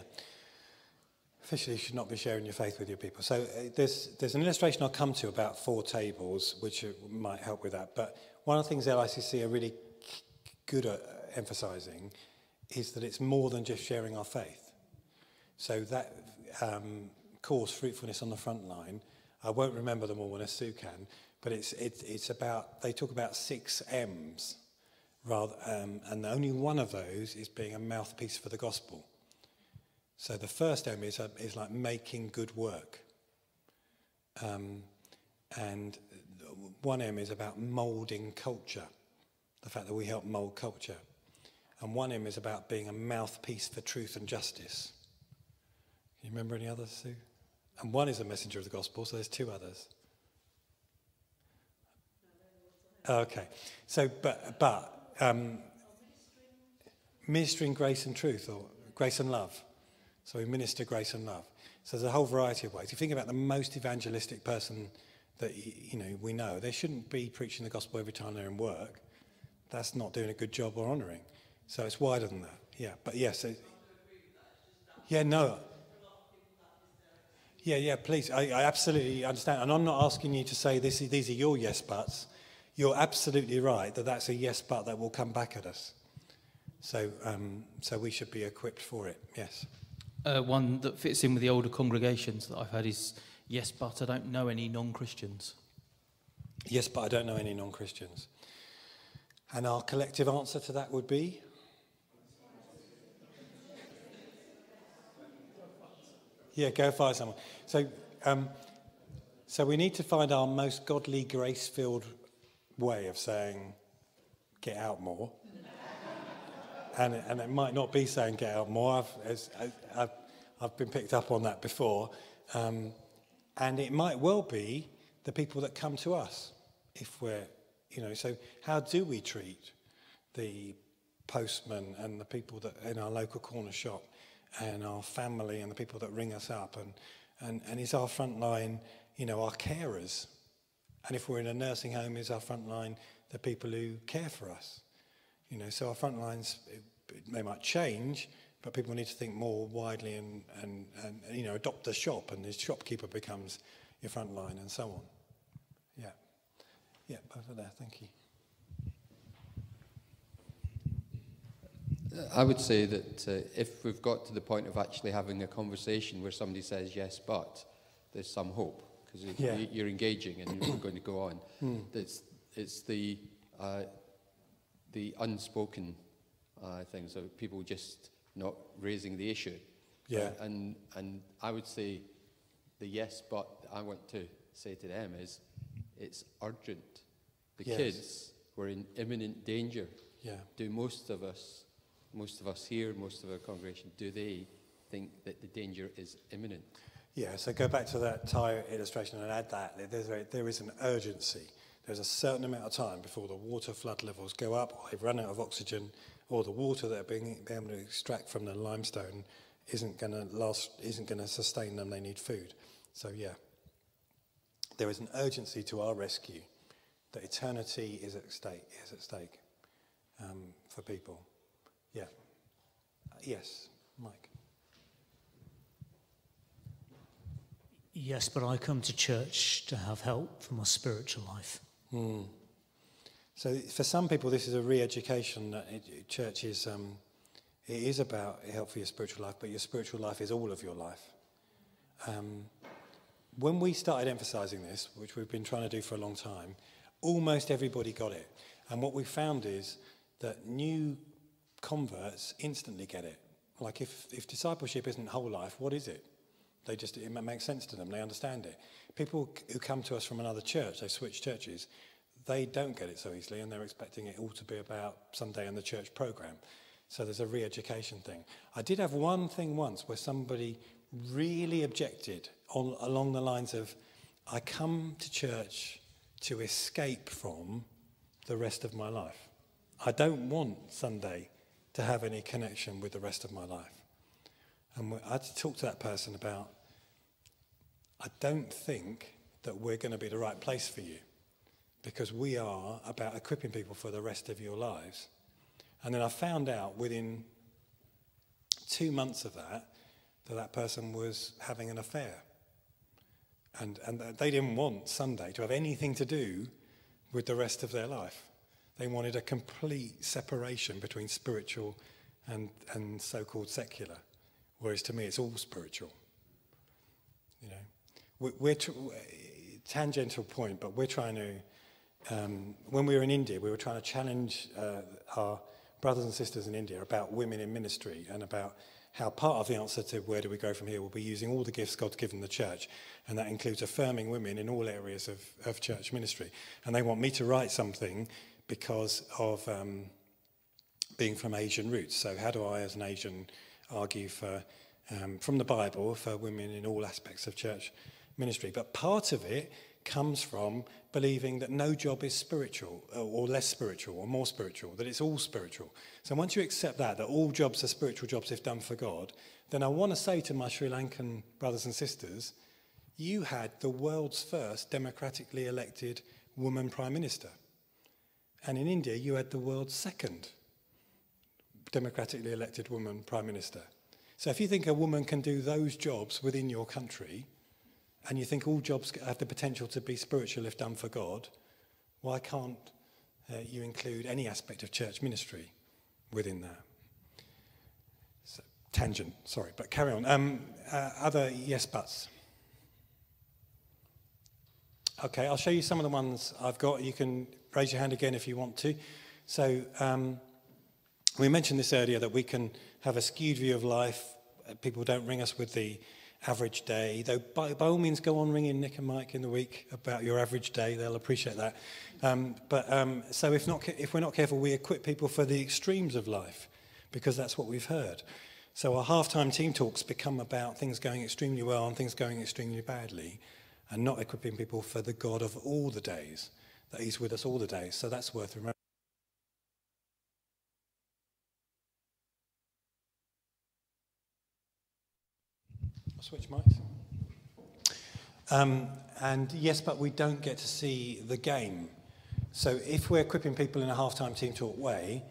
Officially you should not be sharing your faith with your people. So there's an illustration I'll come to about 4 tables which might help with that. But one of the things LICC are really good at emphasising is that it's more than just sharing our faith. So that course, Fruitfulness on the Front Line, I won't remember them all unless Sue can, but it's about, they talk about 6 M's, rather, and only one of those is being a mouthpiece for the gospel. So the first M is like making good work. And 1M is about moulding culture, the fact that we help mould culture. And 1M is about being a mouthpiece for truth and justice. Can you remember any others, Sue? And 1 is a messenger of the gospel, so there's 2 others. Okay. So, but ministering grace and truth, or grace and love. So we minister grace and love. So there's a whole variety of ways. If you think about the most evangelistic person that we know, they shouldn't be preaching the gospel every time they're in work. That's not doing a good job or honouring. So it's wider than that. Yeah, but yes. Yeah, no. Yeah, please. I absolutely understand. And I'm not asking you to say these are your yes buts. You're absolutely right that that's a yes but that will come back at us. So we should be equipped for it, yes. One that fits in with the older congregations that I've had is, yes, but I don't know any non-Christians. Yes, but I don't know any non-Christians. And our collective answer to that would be? Yeah, go find someone. So we need to find our most godly, grace-filled way of saying get out more. And it might not be saying get out more. I've been picked up on that before. And it might well be the people that come to us if we're, so how do we treat the postman and the people that in our local corner shop and our family and the people that ring us up and is our front line, our carers? And if we're in a nursing home, is our front line the people who care for us? So our front lines, they might change, but people need to think more widely and adopt the shop, and the shopkeeper becomes your front line and so on. Yeah, over there, thank you. I would say that if we've got to the point of actually having a conversation where somebody says yes, but there's some hope, because you're engaging and you're going to go on. It's the unspoken things of people just not raising the issue. Yeah. And I would say the yes, but I want to say to them is it's urgent. The kids were in imminent danger. Yeah. Do most of us here, most of our congregation, do they think that the danger is imminent? Yeah, so go back to that tyre illustration and add that. There is an urgency. There's a certain amount of time before the water flood levels go up, or they've run out of oxygen, or the water that are being able to extract from the limestone isn't going to sustain them. They need food. So yeah, there is an urgency to our rescue. That eternity is at stake for people. Yeah. Yes, Mike. Yes, but I come to church to have help for my spiritual life. So for some people, this is a re-education. Church is it is about help for your spiritual life, but your spiritual life is all of your life. When we started emphasising this, which we've been trying to do for a long time, almost everybody got it. And what we found is that new converts instantly get it. Like if discipleship isn't whole life, what is it? It makes sense to them. They understand it. People who come to us from another church, they switch churches, they don't get it so easily, and they're expecting it all to be about Sunday and the church program. So there's a re-education thing. I did have one thing once where somebody really objected along the lines of, I come to church to escape from the rest of my life. I don't want Sunday to have any connection with the rest of my life. And I had to talk to that person about, I don't think that we're going to be the right place for you, because we are about equipping people for the rest of your lives. And then I found out within 2 months of that person was having an affair. And they didn't want Sunday to have anything to do with the rest of their life. They wanted a complete separation between spiritual and so-called secular. Whereas to me, it's all spiritual. We're tangential point, but we're trying to, when we were in India, we were trying to challenge our brothers and sisters in India about women in ministry and about how part of the answer to where do we go from here will be using all the gifts God's given the church, and that includes affirming women in all areas of church ministry. And they want me to write something because of being from Asian roots. So how do I, as an Asian, argue for from the Bible for women in all aspects of church ministry? But part of it comes from believing that no job is spiritual or less spiritual or more spiritual, that it's all spiritual. So once you accept that all jobs are spiritual jobs if done for God, then I want to say to my Sri Lankan brothers and sisters, you had the world's first democratically elected woman prime minister. And in India, you had the world's second democratically elected woman prime minister. So if you think a woman can do those jobs within your country, and you think all jobs have the potential to be spiritual if done for God, why can't you include any aspect of church ministry within that? So, tangent, sorry, but carry on. Other yes buts? Okay, I'll show you some of the ones I've got. You can raise your hand again if you want to. So we mentioned this earlier, that we can have a skewed view of life. People don't ring us with the average day, though by all means go on ringing Nick and Mike in the week about your average day. They'll appreciate that. So if we're not careful, we equip people for the extremes of life, because that's what we've heard. So our half-time team talks become about things going extremely well and things going extremely badly, and not equipping people for the God of all the days, that he's with us all the days. So that's worth remembering. I'll switch mics. And yes, but we don't get to see the game. So if we're equipping people in a half-time team talk way,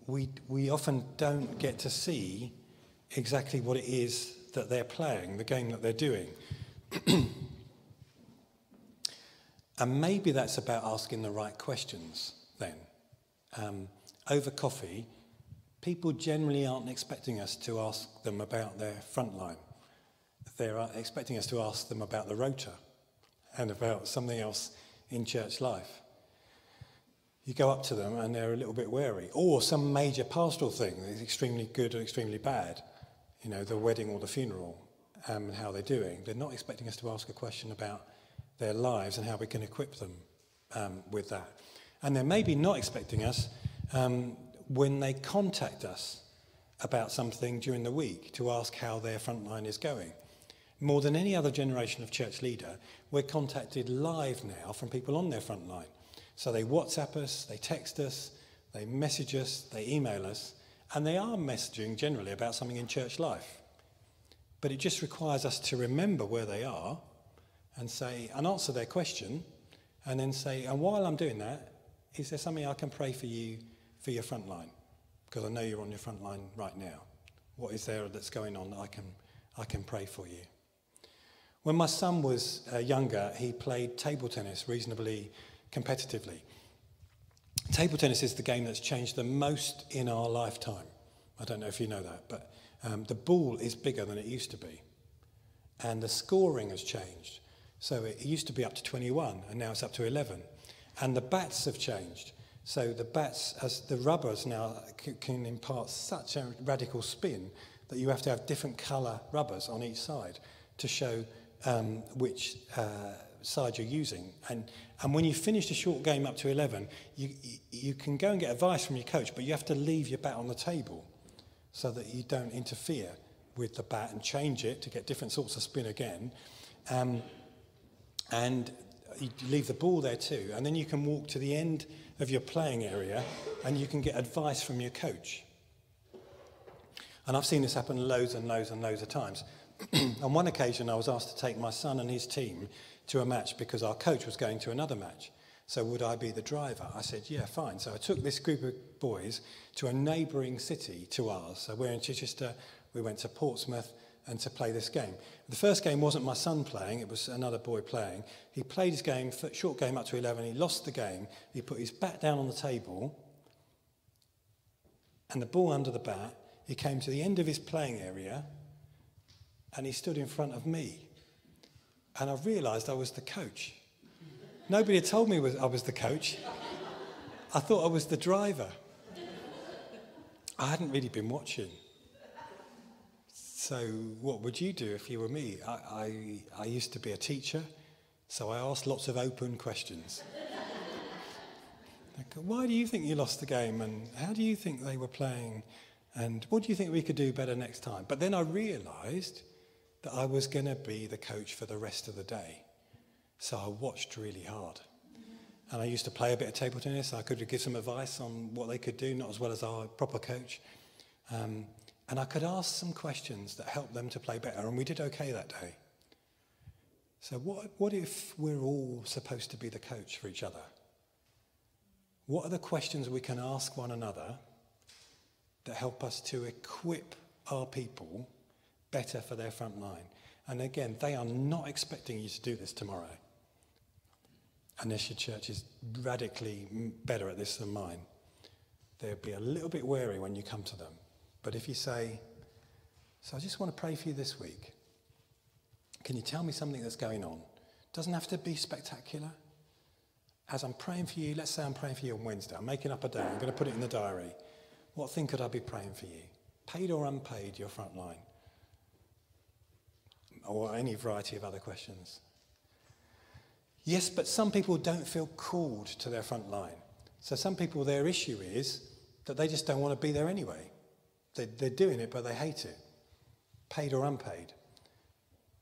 we often don't get to see exactly what it is that they're playing, the game that they're doing. And maybe that's about asking the right questions then. Over coffee, people generally aren't expecting us to ask them about their front line. They're expecting us to ask them about the rota and about something else in church life. You go up to them and they're a little bit wary. Or some major pastoral thing that is extremely good or extremely bad. You know, the wedding or the funeral, and how they're doing. They're not expecting us to ask a question about their lives and how we can equip them with that. And they're maybe not expecting us when they contact us about something during the week to ask how their front line is going. More than any other generation of church leader, we're contacted live now from people on their front line. So they WhatsApp us, they text us, they message us, they email us, and they are messaging generally about something in church life. But it just requires us to remember where they are and answer their question, and then say, and while I'm doing that, is there something I can pray for you for your front line? Because I know you're on your front line right now. What is there that's going on that I can pray for you? When my son was younger, he played table tennis reasonably competitively. Table tennis is the game that's changed the most in our lifetime. I don't know if you know that, but the ball is bigger than it used to be. And the scoring has changed. So it used to be up to 21, and now it's up to 11. And the bats have changed. So the bats, as the rubbers now can impart such a radical spin that you have to have different colour rubbers on each side to show which side you're using. And when you finish a short game up to 11, you can go and get advice from your coach, but you have to leave your bat on the table so that you don't interfere with the bat and change it to get different sorts of spin again. And you leave the ball there too. And then you can walk to the end of your playing area and you can get advice from your coach. And I've seen this happen loads and loads and loads of times. On one occasion, I was asked to take my son and his team to a match because our coach was going to another match. So would I be the driver? I said, yeah, fine. So I took this group of boys to a neighbouring city to ours. So we're in Chichester. We went to Portsmouth and to play this game. The first game wasn't my son playing. It was another boy playing. He played his game, short game up to 11. He lost the game. He put his bat down on the table and the ball under the bat. He came to the end of his playing area and he stood in front of me. And I realised I was the coach. Nobody had told me I was the coach. I thought I was the driver. I hadn't really been watching. So what would you do if you were me? I used to be a teacher, so I asked lots of open questions. Like, why do you think you lost the game? And how do you think they were playing? And what do you think we could do better next time? But then I realised that I was going to be the coach for the rest of the day. So I watched really hard. And I used to play a bit of table tennis. I could give some advice on what they could do, not as well as our proper coach. And I could ask some questions that helped them to play better. And we did okay that day. So what if we're all supposed to be the coach for each other? What are the questions we can ask one another that help us to equip our people better for their front line? And again, they are not expecting you to do this tomorrow, unless your church is radically better at this than mine. They'll be a little bit wary when you come to them. But if you say, so I just want to pray for you this week. Can you tell me something that's going on? Doesn't have to be spectacular. As I'm praying for you, let's say I'm praying for you on Wednesday. I'm making up a day. I'm going to put it in the diary. What thing could I be praying for you? Paid or unpaid, your front line? or any variety of other questions. Yes, but some people don't feel called to their front line. So some people, their issue is that they just don't want to be there anyway. They're doing it, but they hate it, paid or unpaid.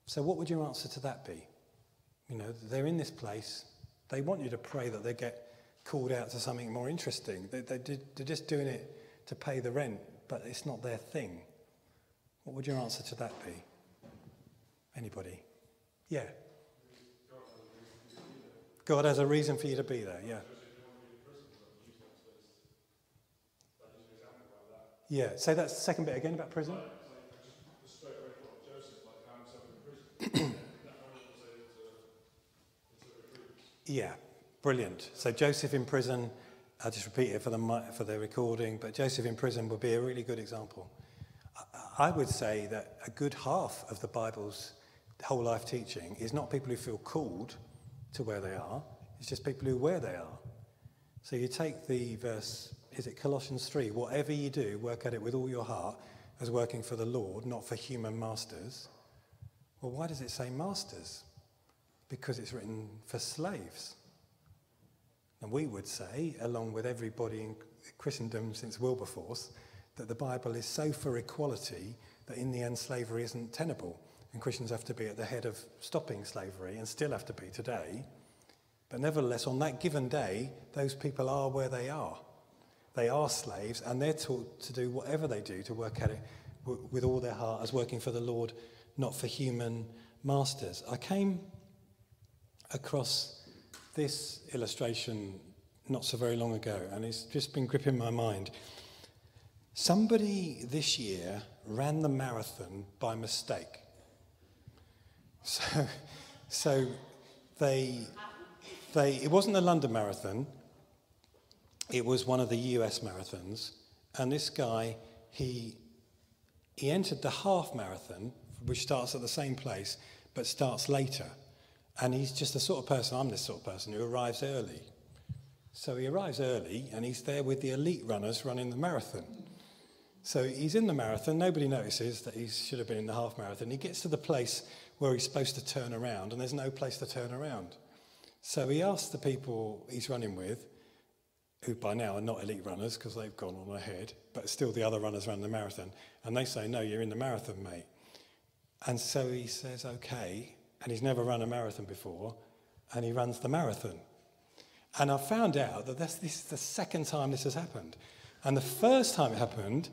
So what would your answer to that be? You know, they're in this place. They want you to pray that they get called out to something more interesting. They're just doing it to pay the rent, but it's not their thing. What would your answer to that be? Anybody? Yeah. God has a reason for you to be there, yeah. Yeah, say that second bit again about prison. Yeah, brilliant. So Joseph in prison, I'll just repeat it for the recording, but Joseph in prison would be a really good example. I would say that a good half of the Bible's whole life teaching is not people who feel called to where they are, it's just people who where they are. So you take the verse, is it Colossians 3, whatever you do, work at it with all your heart as working for the Lord, not for human masters. Well, why does it say masters? Because it's written for slaves. And we would say, along with everybody in Christendom since Wilberforce, that the Bible is so for equality that in the end slavery isn't tenable. And Christians have to be at the head of stopping slavery and still have to be today. But nevertheless, on that given day, those people are where they are. They are slaves, and they're taught to do whatever they do to work at it with all their heart as working for the Lord, not for human masters. I came across this illustration not so very long ago, and it's just been gripping my mind. Somebody this year ran the marathon by mistake. So it wasn't the London Marathon, it was one of the US marathons, and this guy, he entered the half marathon, which starts at the same place, but starts later. And he's just the sort of person, I'm this sort of person, who arrives early. So he arrives early, and he's there with the elite runners running the marathon. So he's in the marathon, nobody notices that he should have been in the half marathon. He gets to the place where he's supposed to turn around, and there's no place to turn around. So he asks the people he's running with, who by now are not elite runners because they've gone on ahead, but still the other runners run the marathon, and they say, no, you're in the marathon, mate. And so he says, okay, and he's never run a marathon before, and he runs the marathon. And I found out that this is the second time this has happened. And the first time it happened,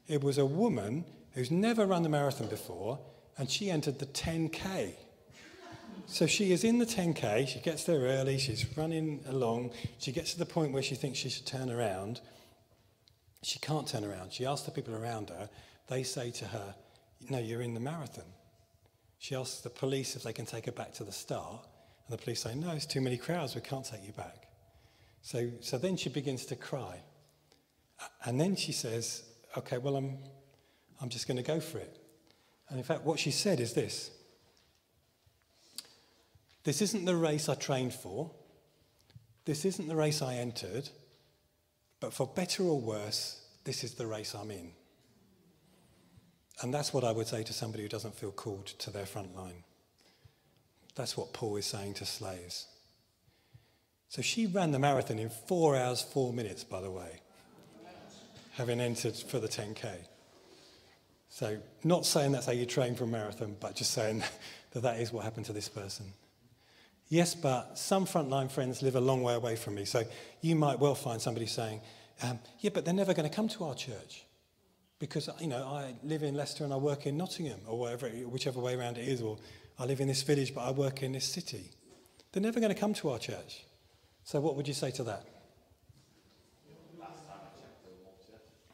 it was a woman who's never run the marathon before, and she entered the 10K. So she is in the 10K, she gets there early, she's running along, she gets to the point where she thinks she should turn around. She can't turn around. She asks the people around her, they say to her, no, you're in the marathon. She asks the police if they can take her back to the start, and the police say, no, it's too many crowds, we can't take you back. So then she begins to cry. And then she says, okay, well, I'm just going to go for it. And in fact, what she said is this: this isn't the race I trained for. This isn't the race I entered. But for better or worse, this is the race I'm in. And that's what I would say to somebody who doesn't feel called to their front line. That's what Paul is saying to slaves. So she ran the marathon in 4 hours, 4 minutes, by the way, having entered for the 10K. So not saying that's how you train for a marathon, but just saying that is what happened to this person. Yes, but some frontline friends live a long way away from me. So you might well find somebody saying, yeah, but they're never going to come to our church because, I live in Leicester and I work in Nottingham, or whichever way around it is, or I live in this village, but I work in this city. They're never going to come to our church. So what would you say to that?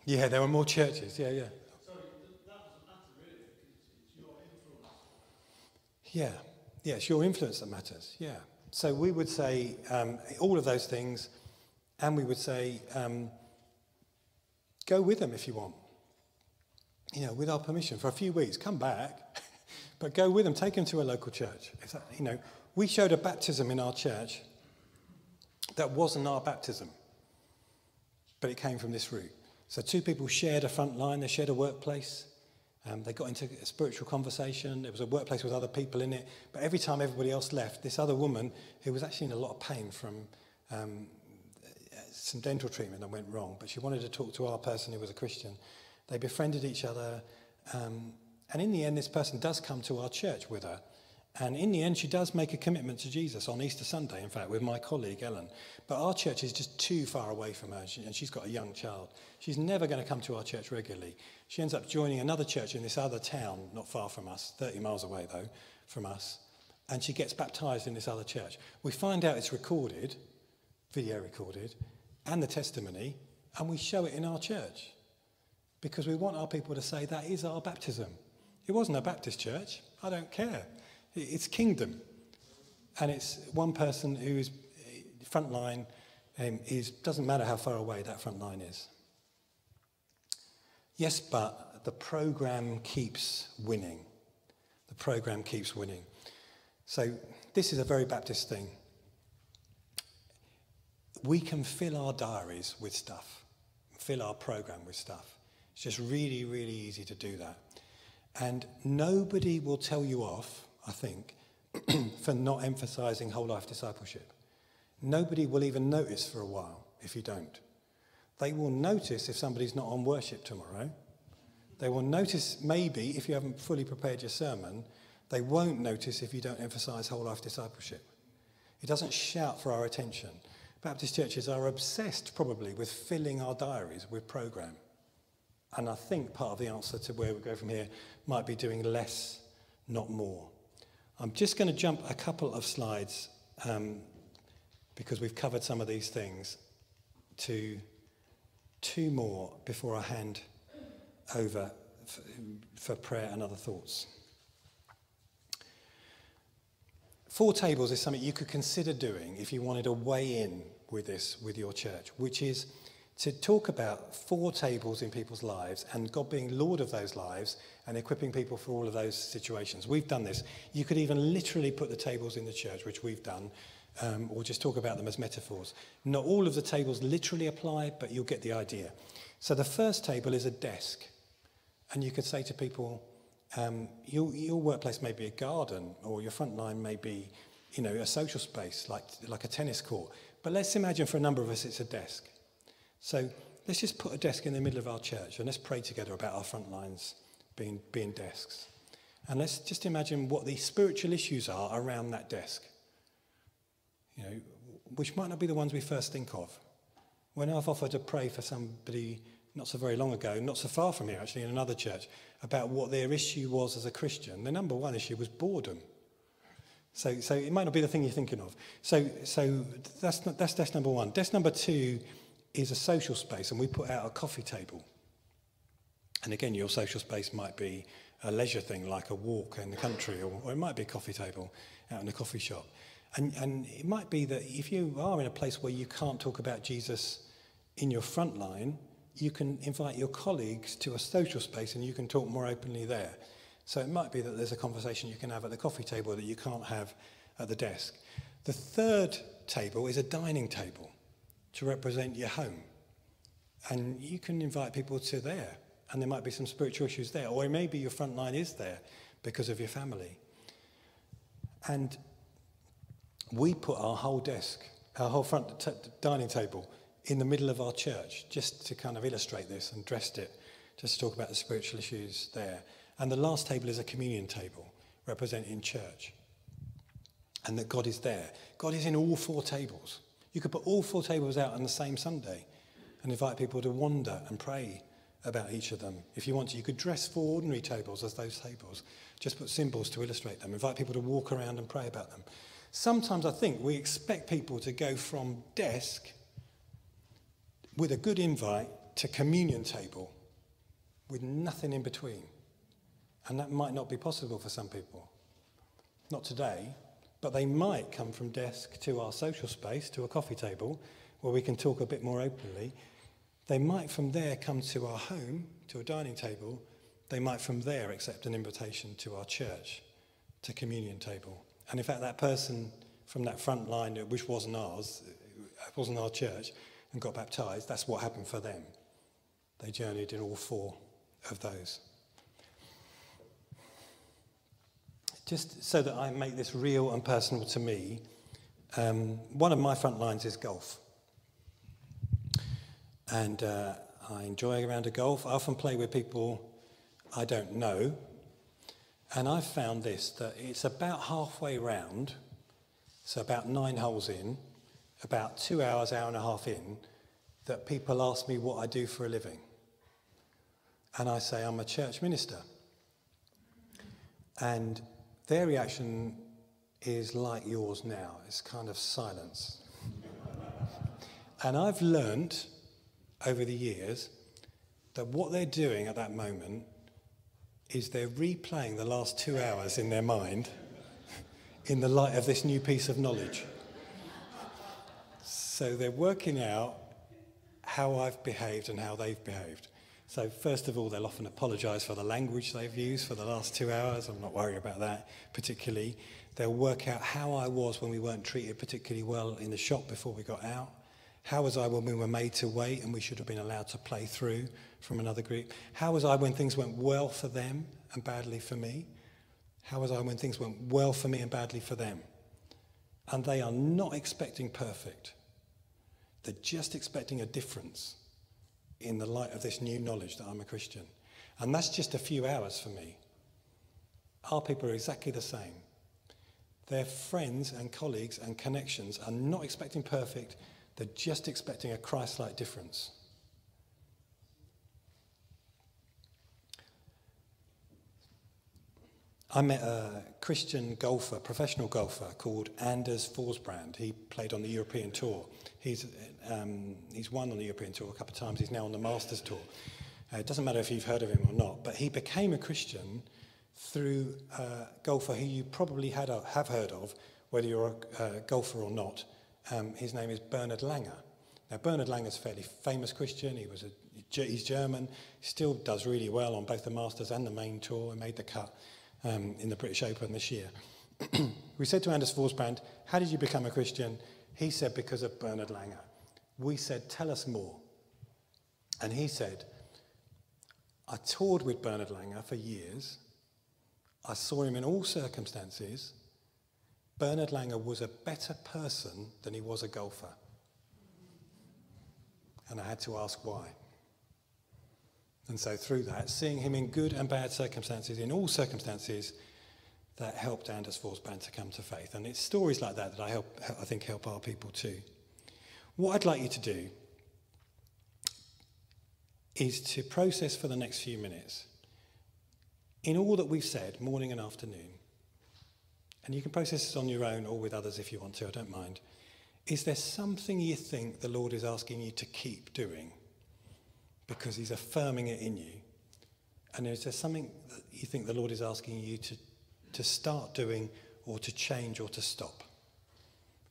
Yeah, there were more churches. Yeah. Yeah, it's your influence that matters, yeah. So we would say all of those things, and we would say go with them if you want. With our permission for a few weeks, come back, but go with them, take them to a local church. We showed a baptism in our church that wasn't our baptism, but it came from this route. So two people shared a front line, they shared a workplace, They got into a spiritual conversation. There was a workplace with other people in it. But every time everybody else left, this other woman, who was actually in a lot of pain from some dental treatment that went wrong, but she wanted to talk to our person who was a Christian. They befriended each other. And in the end, this person does come to our church with her. And in the end, she does make a commitment to Jesus on Easter Sunday, in fact, with my colleague, Ellen. But our church is just too far away from her, and she's got a young child. She's never going to come to our church regularly. She ends up joining another church in this other town, not far from us, 30 miles away, though, from us. And she gets baptised in this other church. We find out it's recorded, video recorded, and the testimony, and we show it in our church. Because we want our people to say, that is our baptism. It wasn't a Baptist church. I don't care. It's kingdom. And it's one person who's front line doesn't matter how far away that front line is. Yes, but the programme keeps winning. The programme keeps winning. So this is a very Baptist thing. We can fill our diaries with stuff, fill our programme with stuff. It's just really, really easy to do that. And nobody will tell you off, I think, for not emphasising whole life discipleship. Nobody will even notice for a while if you don't. They will notice if somebody's not on worship tomorrow. They will notice maybe if you haven't fully prepared your sermon. They won't notice if you don't emphasise whole life discipleship. It doesn't shout for our attention. Baptist churches are obsessed probably with filling our diaries with programme. And I think part of the answer to where we go from here might be doing less, not more. I'm just going to jump a couple of slides because we've covered some of these things to two more before I hand over for prayer and other thoughts. 4 tables is something you could consider doing if you wanted to weigh in with this with your church, which is to talk about 4 tables in people's lives and God being Lord of those lives and equipping people for all of those situations. We've done this. You could even literally put the tables in the church, which we've done, or just talk about them as metaphors. Not all of the tables literally apply, but you'll get the idea. So the first table is a desk. And you could say to people, your workplace may be a garden, or your front line may be, a social space like a tennis court. But let's imagine for a number of us it's a desk. So let's just put a desk in the middle of our church and let's pray together about our front lines being desks. And let's just imagine what the spiritual issues are around that desk. Which might not be the ones we first think of. When I've offered to pray for somebody not so very long ago, not so far from here actually, in another church, about what their issue was as a Christian, the number one issue was boredom. So it might not be the thing you're thinking of. So that's desk number one. Desk number 2 is a social space, and we put out a coffee table. And again, your social space might be a leisure thing, like a walk in the country, or it might be a coffee table out in a coffee shop. And it might be that if you are in a place where you can't talk about Jesus in your front line, you can invite your colleagues to a social space and you can talk more openly there. So it might be that there's a conversation you can have at the coffee table that you can't have at the desk. The third table is a dining table to represent your home. And you can invite people to there. And there might be some spiritual issues there. Or maybe your front line is there because of your family. And we put our whole desk, our whole front dining table in the middle of our church just to kind of illustrate this, and dressed it just to talk about the spiritual issues there. And the last table is a communion table representing church. And that God is there. God is in all 4 tables. You could put all 4 tables out on the same Sunday and invite people to wander and pray about each of them. If you want to, you could dress 4 ordinary tables as those tables. Just put symbols to illustrate them. Invite people to walk around and pray about them. Sometimes I think we expect people to go from desk with a good invite to communion table with nothing in between. And that might not be possible for some people. Not today, but they might come from desk to our social space, to a coffee table, where we can talk a bit more openly. They might from there come to our home, to a dining table. They might from there accept an invitation to our church, to communion table. And in fact, that person from that front line, which wasn't ours, it wasn't our church, and got baptised, that's what happened for them. They journeyed in all 4 of those. just so that I make this real and personal to me, one of my front lines is golf. And I enjoy a round of golf. I often play with people I don't know. And I've found this, that it's about halfway round, so about 9 holes in, about 2 hours, hour and a half in, that people ask me what I do for a living. And I say, I'm a church minister. And their reaction is like yours now. It's kind of silence. And I've learnt over the years that what they're doing at that moment is they're replaying the last 2 hours in their mind in the light of this new piece of knowledge. So they're working out how I've behaved and how they've behaved. So first of all, they'll often apologise for the language they've used for the last 2 hours. I'm not worried about that particularly. They'll work out how I was when we weren't treated particularly well in the shop before we got out. How was I when we were made to wait and we should have been allowed to play through from another group? How was I when things went well for them and badly for me? How was I when things went well for me and badly for them? And they are not expecting perfect. They're just expecting a difference in the light of this new knowledge that I'm a Christian. And that's just a few hours for me. Our people are exactly the same. Their friends and colleagues and connections are not expecting perfect. They're just expecting a Christ-like difference. I met a Christian golfer, professional golfer, called Anders Forsbrand. He played on the European Tour. He's won on the European Tour a couple of times. He's now on the Masters Tour. It doesn't matter if you've heard of him or not, but he became a Christian through a golfer who you probably have heard of, whether you're a golfer or not. His name is Bernhard Langer. Now, Bernhard Langer is a fairly famous Christian. He's German. He still does really well on both the Masters and the main tour. He made the cut in the British Open this year. We said to Anders Forsbrand, how did you become a Christian? He said, because of Bernhard Langer. We said, tell us more. And he said, I toured with Bernhard Langer for years. I saw him in all circumstances. Bernhard Langer was a better person than he was a golfer. And I had to ask why. And so through that, seeing him in good and bad circumstances, in all circumstances, that helped Anders Forsbrand to come to faith. And it's stories like that that I think help our people too. What I'd like you to do is to process for the next few minutes, in all that we've said, morning and afternoon, and you can process this on your own or with others if you want to, I don't mind. Is there something you think the Lord is asking you to keep doing because he's affirming it in you? And is there something that you think the Lord is asking you to start doing or to change or to stop?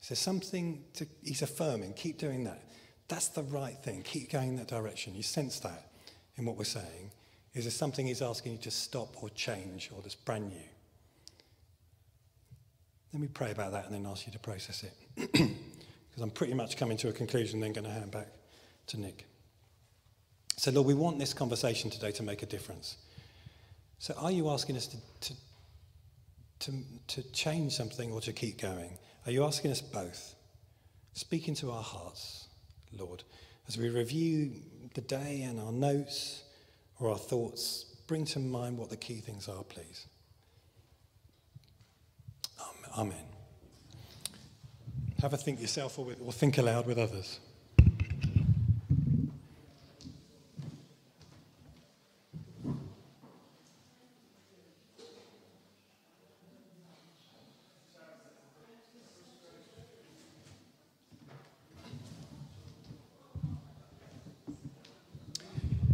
Is there something he's affirming? Keep doing that. That's the right thing. Keep going in that direction. You sense that in what we're saying. Is there something he's asking you to stop or change or that's brand new? Let me pray about that and then ask you to process it. Because I'm pretty much coming to a conclusion, then going to hand back to Nick. So, Lord, we want this conversation today to make a difference. So are you asking us to change something or to keep going? Are you asking us both? Speak into our hearts, Lord. As we review the day and our notes or our thoughts, bring to mind what the key things are, please. Amen. Have a think yourself or think aloud with others.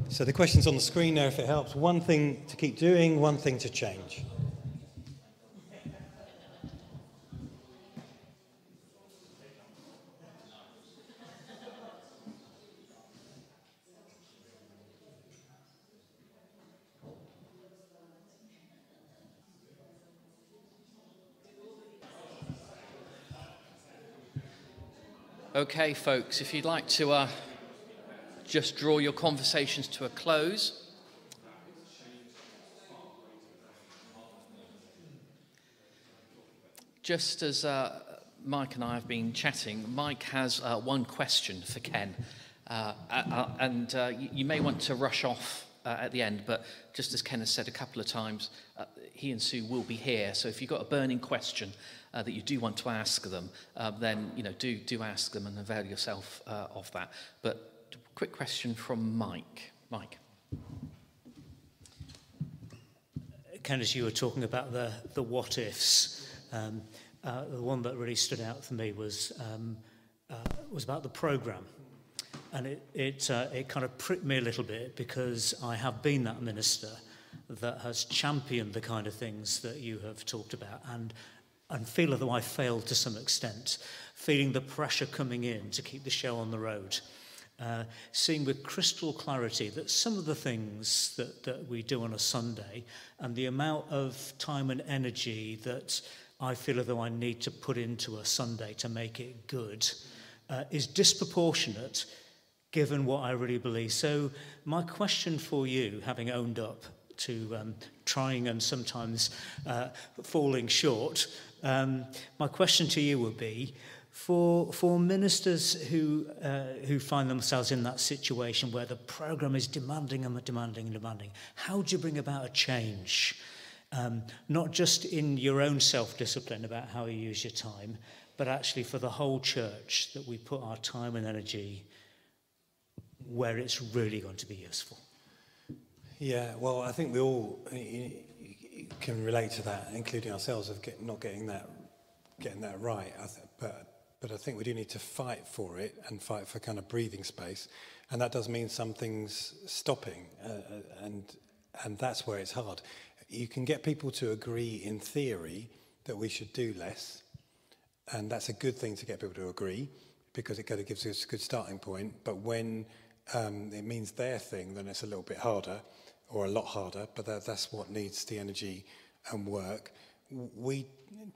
So the question's on the screen there if it helps. One thing to keep doing, one thing to change. Okay, folks, if you'd like to just draw your conversations to a close. just as Mike and I have been chatting, Mike has one question for Ken. And you may want to rush off at the end, but just as Ken has said a couple of times, he and Sue will be here. So if you've got a burning question that you do want to ask them, then do ask them and avail yourself of that. But quick question from Mike. Mike. Ken, as you were talking about the what ifs, the one that really stood out for me was about the programme. And it kind of pricked me a little bit, because I have been that minister that has championed the kind of things that you have talked about, and feel as though I failed to some extent, feeling the pressure coming in to keep the show on the road. Seeing with crystal clarity that some of the things that we do on a Sunday, and the amount of time and energy that I feel as though I need to put into a Sunday to make it good, is disproportionate given what I really believe. So my question for you, having owned up to trying and sometimes falling short, my question to you would be, for ministers who find themselves in that situation where the programme is demanding and demanding and demanding, how do you bring about a change? Not just in your own self-discipline about how you use your time, but actually for the whole church, that we put our time and energy where it's really going to be useful. Yeah, well, I think we all can relate to that, including ourselves, of not getting that right. But I think we do need to fight for it, and fight for kind of breathing space, and that does mean some things stopping, and that's where it's hard. You can get people to agree in theory that we should do less, and that's a good thing to get people to agree, because it kind of gives us a good starting point. But when it means their thing, then it's a little bit harder, or a lot harder, but that's what needs the energy and work. We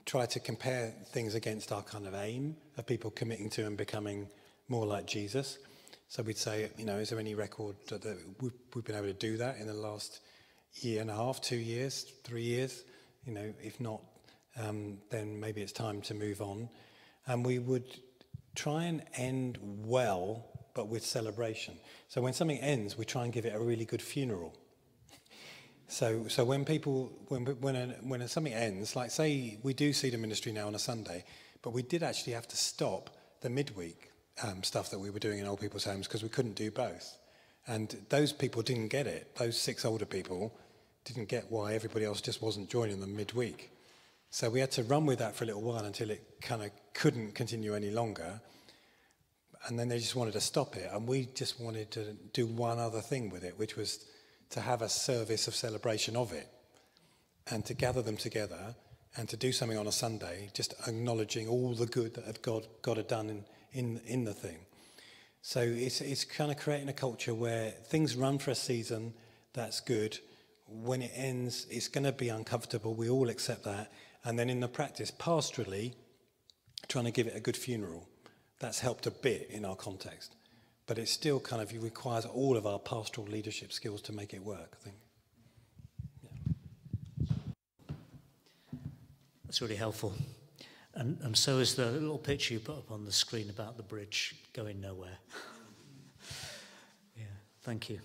try to compare things against our kind of aim of people committing to and becoming more like Jesus. So we'd say, is there any record that we've been able to do that in the last year and a half, 2 years, 3 years? If not, then maybe it's time to move on. And we would try and end well, but with celebration. So when something ends, we try and give it a really good funeral. So when something ends, like say we do see the ministry now on a Sunday, but we did actually have to stop the midweek stuff that we were doing in old people's homes because we couldn't do both. And those people didn't get it. Those 6 older people didn't get why everybody else just wasn't joining them midweek. So we had to run with that for a little while until it kind of couldn't continue any longer. And then they just wanted to stop it. And we just wanted to do one other thing with it, which was to have a service of celebration of it, and to gather them together and to do something on a Sunday, just acknowledging all the good that God had done in the thing. So it's kind of creating a culture where things run for a season, that's good. When it ends, it's going to be uncomfortable. We all accept that. And then in the practice, pastorally, trying to give it a good funeral. That's helped a bit in our context. But it still kind of requires all of our pastoral leadership skills to make it work, I think. Yeah. That's really helpful. And so is the little picture you put up on the screen about the bridge going nowhere. Yeah, thank you.